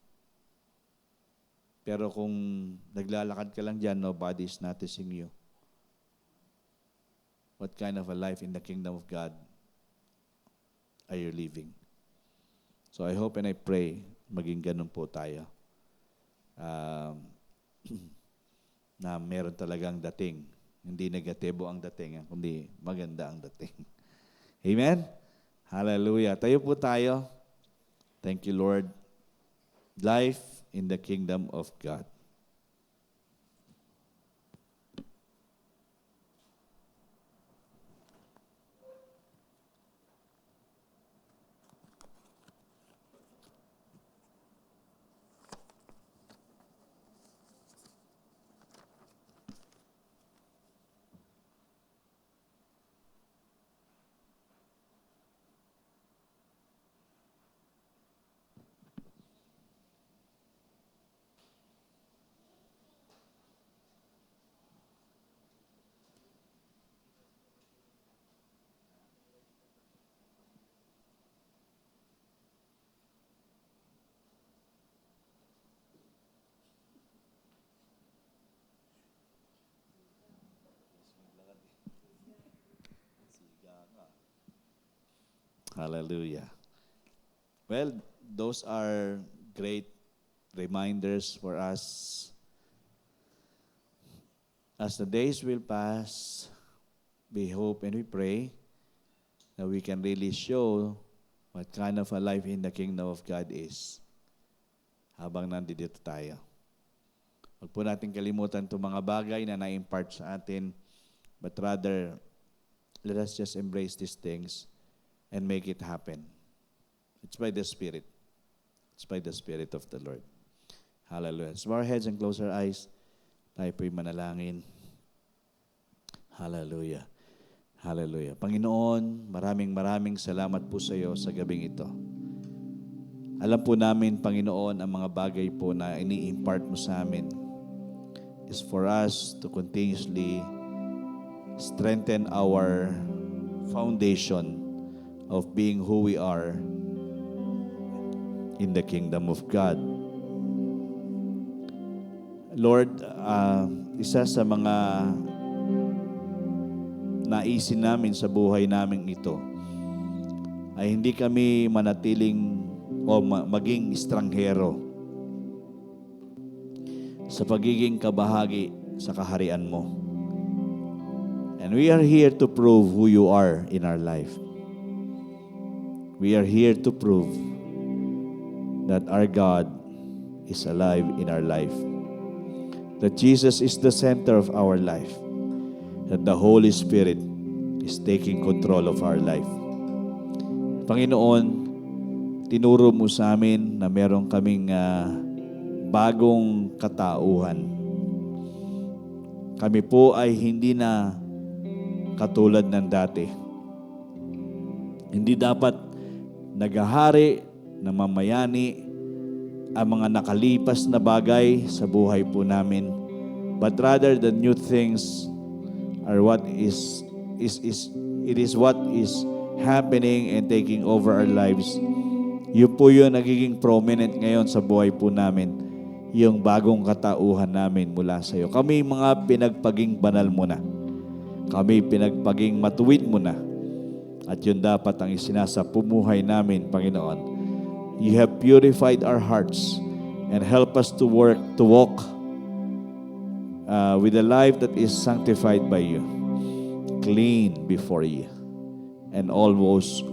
Pero kung naglalakad ka lang dyan, nobody is noticing you. What kind of a life in the kingdom of God are you living? So I hope and I pray maging ganun po tayo. Na meron talagang dating. Hindi negatibo ang dating, kundi maganda ang dating. Amen? Hallelujah. Tayo po tayo. Thank you, Lord. Life in the kingdom of God. Hallelujah. Well, those are great reminders for us. As the days will pass, we hope and we pray that we can really show what kind of a life in the kingdom of God is habang nandito tayo. Huwag po natin kalimutan itong mga bagay na na-impart sa atin, but rather, let us just embrace these things and make it happen. It's by the Spirit. It's by the Spirit of the Lord. Hallelujah. So our heads and close our eyes. Tayo po'y manalangin. Hallelujah. Hallelujah. Panginoon, maraming salamat po sa iyo sa gabing ito. Alam po namin, Panginoon, ang mga bagay po na ini-impart mo sa amin is for us to continuously strengthen our foundation of being who we are in the kingdom of God. Lord, isa sa mga naisin namin sa buhay namin ito ay hindi kami manatiling o maging estranghero sa pagiging kabahagi sa kaharian mo. And we are here to prove who you are in our life. We are here to prove that our God is alive in our life. That Jesus is the center of our life. That the Holy Spirit is taking control of our life. Panginoon, tinuro mo sa amin na meron kaming bagong katauhan. Kami po ay hindi na katulad ng dati. Hindi dapat naghahari, namamayani ang mga nakalipas na bagay sa buhay po namin, but rather the new things are what is what is happening and taking over our lives. Yun po yung nagiging prominent ngayon sa buhay po namin, yung bagong katauhan namin mula sa iyo. Kami mga pinagpaging banal mo na. Kami pinagpaging matuwid mo na. At yun dapat ang isinasapumuhay namin, Panginoon. You have purified our hearts and help us to walk with a life that is sanctified by you, clean before you, and always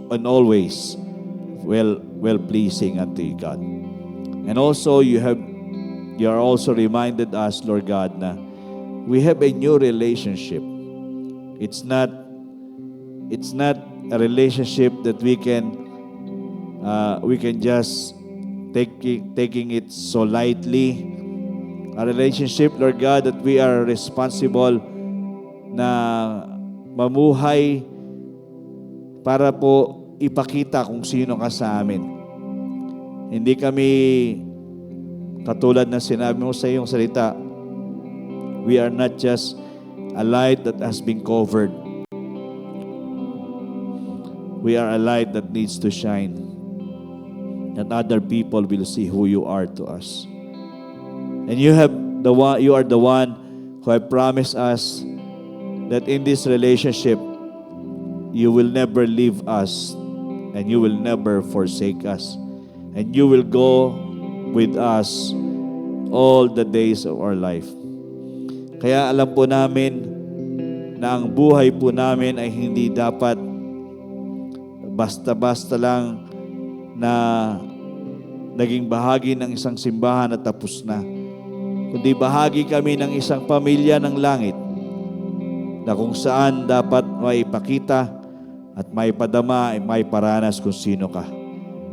well pleasing unto you, God. And also you are also reminded us, Lord God, na we have a new relationship. It's not a relationship that we can just taking it so lightly. A relationship, Lord God, that we are responsible na mamuhay para po ipakita kung sino ka sa amin. Hindi kami katulad ng sinabi mo sa iyong salita, we are not just a light that has been covered. We are a light that needs to shine, that other people will see who you are to us. And you are the one who have promised us that in this relationship, you will never leave us and you will never forsake us. And you will go with us all the days of our life. Kaya alam po namin na ang buhay po namin ay hindi dapat basta-basta lang na naging bahagi ng isang simbahan at tapos na. Kundi bahagi kami ng isang pamilya ng langit na kung saan dapat maipakita at maipadama, maiparanas kung sino ka.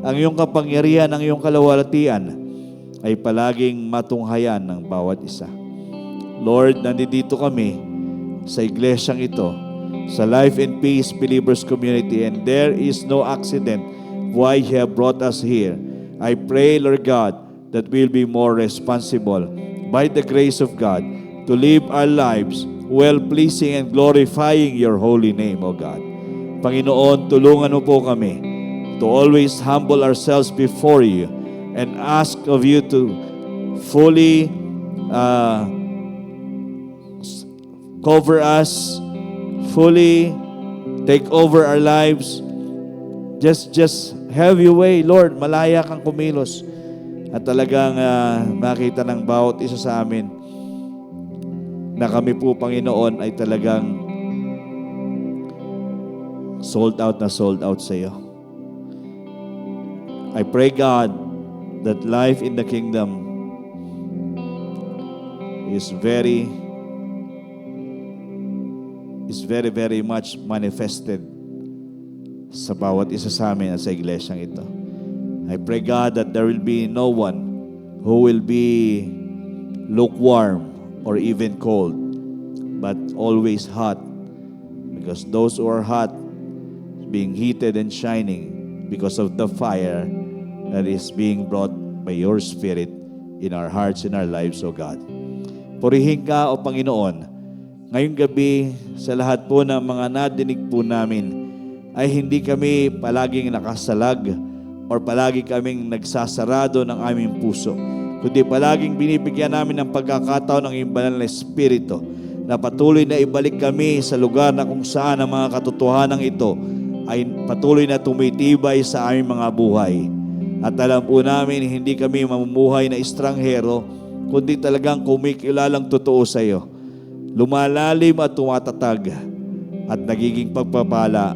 Ang iyong kapangyarihan, ang iyong kalawalatian ay palaging matunghayan ng bawat isa. Lord, nandito kami sa iglesyang ito, sa Life and Peace Believers Community, and there is no accident why you have brought us here. I pray, Lord God, that we'll be more responsible by the grace of God to live our lives well-pleasing and glorifying your holy name, O God. Panginoon, tulungan mo po kami to always humble ourselves before you and ask of you to fully cover us, fully take over our lives. Just have your way, Lord. Malaya kang kumilos. At talagang makita ng bawat isa sa amin na kami po, Panginoon, ay talagang sold out sa iyo. I pray, God, that life in the kingdom is very very much manifested sa bawat isa sa amin at sa iglesyang ito. I pray, God, that there will be no one who will be lukewarm or even cold, but always hot, because those who are hot being heated and shining because of the fire that is being brought by your Spirit in our hearts, in our lives, O God. Purihin ka, O Panginoon, ngayong gabi sa lahat po ng mga nadinig po namin ay hindi kami palaging nakasalag or palagi kaming nagsasarado ng aming puso, kundi palaging binibigyan namin ng pagkakataon ng iyong banal na Espiritu na patuloy na ibalik kami sa lugar na kung saan ang mga katotohanan ito ay patuloy na tumitibay sa aming mga buhay. At alam po namin, hindi kami mamumuhay na estranghero, kundi talagang kumikilalang totoo sa iyo. Lumalalim at tumatatag at nagiging pagpapala,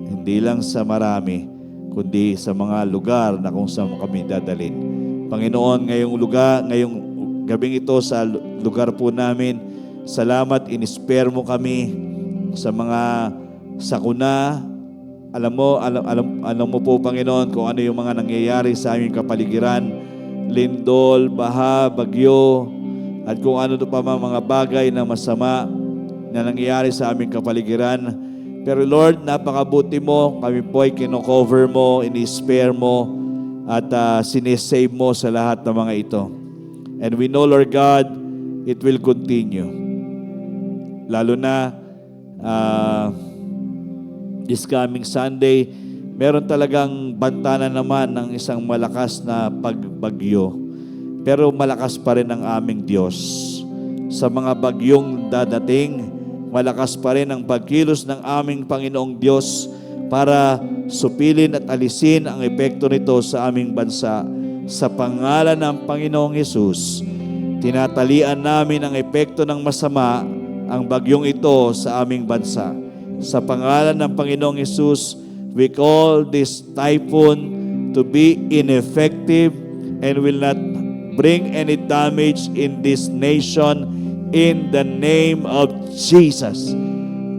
hindi lang sa marami, kundi sa mga lugar na kung saan kami dadalhin. Panginoon, ngayong gabing ito sa lugar po namin, salamat, in-spare mo kami sa mga sakuna. Alam mo po, Panginoon, kung ano yung mga nangyayari sa aming kapaligiran, lindol, baha, bagyo, at kung ano pa mga bagay na masama na nangyayari sa aming kapaligiran. Pero Lord, napakabuti mo, kami po ay kino-cover mo, ini-spare mo, at sinesave mo sa lahat ng mga ito. And we know, Lord God, it will continue. Lalo na this coming Sunday, meron talagang banta na naman ng isang malakas na pagbagyo. Pero malakas pa rin ang aming Diyos. Sa mga bagyong dadating, malakas pa rin ang pagkilos ng aming Panginoong Diyos para supilin at alisin ang epekto nito sa aming bansa. Sa pangalan ng Panginoong Hesus, tinatalian namin ang epekto ng masama, ang bagyong ito sa aming bansa. Sa pangalan ng Panginoong Hesus, we call this typhoon to be ineffective and will not bring any damage in this nation in the name of Jesus.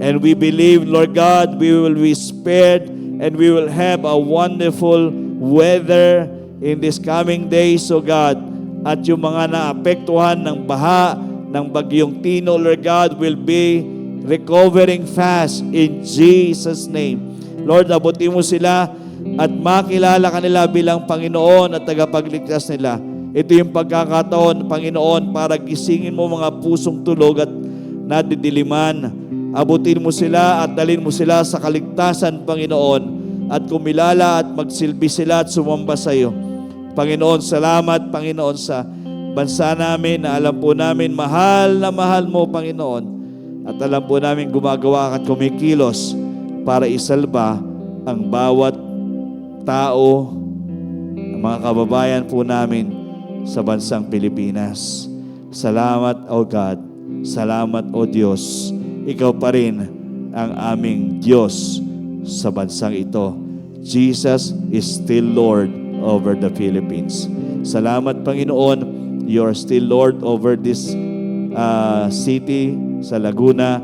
And we believe, Lord God, we will be spared and we will have a wonderful weather in these coming days, O God. At yung mga naapektuhan ng baha, ng bagyong Tino, Lord God, will be recovering fast in Jesus' name. Lord, abutin mo sila at makilala ka nila bilang Panginoon at tagapagligtas nila. Ito yung pagkakataon, Panginoon, para gisingin mo mga pusong tulog at nadidiliman. Abutin mo sila at dalhin mo sila sa kaligtasan, Panginoon, at kumilala at magsilbi sila at sumamba sa iyo. Panginoon, salamat, Panginoon, sa bansa namin na alam po namin mahal na mahal mo, Panginoon, at alam po namin gumagawa at kumikilos para isalba ang bawat tao, ang mga kababayan po namin sa bansang Pilipinas. Salamat, O God. Salamat, O Diyos. Ikaw pa rin ang aming Diyos sa bansang ito. Jesus is still Lord over the Philippines. Salamat, Panginoon. You are still Lord over this city, sa Laguna,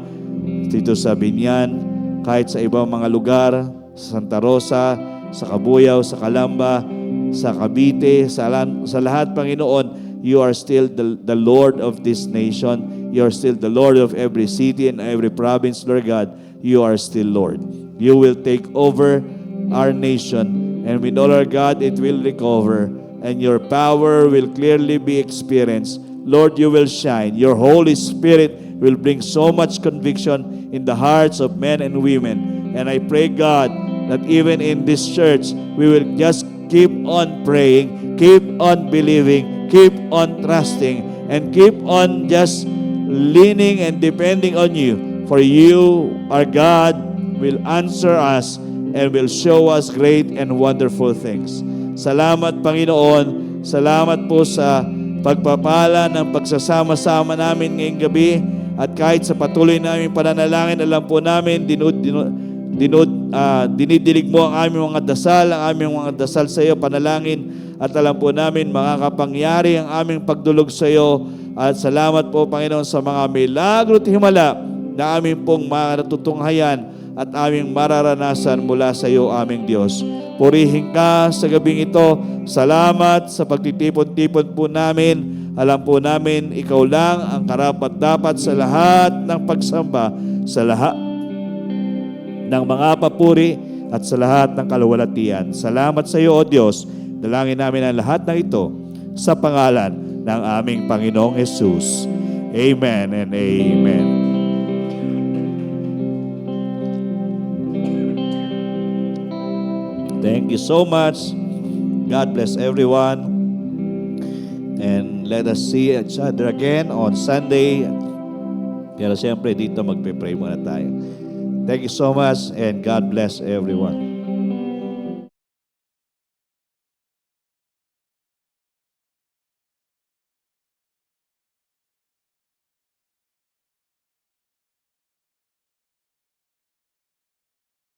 dito sa Binyan, kahit sa ibang mga lugar, sa Santa Rosa, sa Cabuyao, sa Calamba, sa Cavite, sa lahat, Panginoon, you are still the Lord of this nation. You are still the Lord of every city and every province, Lord God. You are still Lord. You will take over our nation, and we know, Lord God, it will recover, and your power will clearly be experienced. Lord, you will shine. Your Holy Spirit will bring so much conviction in the hearts of men and women. And I pray, God, that even in this church, we will just keep on praying, keep on believing, keep on trusting, and keep on just leaning and depending on you. For you, our God, will answer us and will show us great and wonderful things. Salamat, Panginoon. Salamat po sa pagpapala ng pagsasama-sama namin ngayong gabi, at kahit sa patuloy namin pananalangin, alam po namin, dinidilig mo ang aming mga dasal sa iyo, panalangin, at alam po namin makakapangyari ang aming pagdulog sa iyo. At salamat po, Panginoon, sa mga milagro at himala na aming pong matutunghayan at aming mararanasan mula sa iyo, aming Diyos. Purihin ka sa gabing ito. Salamat sa pagtitipon-tipon po namin. Alam po namin, ikaw lang ang karapat-dapat sa lahat ng pagsamba, sa lahat ng mga papuri, at sa lahat ng kaluwalhatian. Salamat sa iyo, O Diyos. Dalangin namin ang lahat ng ito sa pangalan ng aming Panginoong Jesus. Amen and amen. Thank you so much. God bless everyone. And let us see each other again on Sunday. Pero siyempre dito magpe-pray muna tayo. Thank you so much and God bless everyone.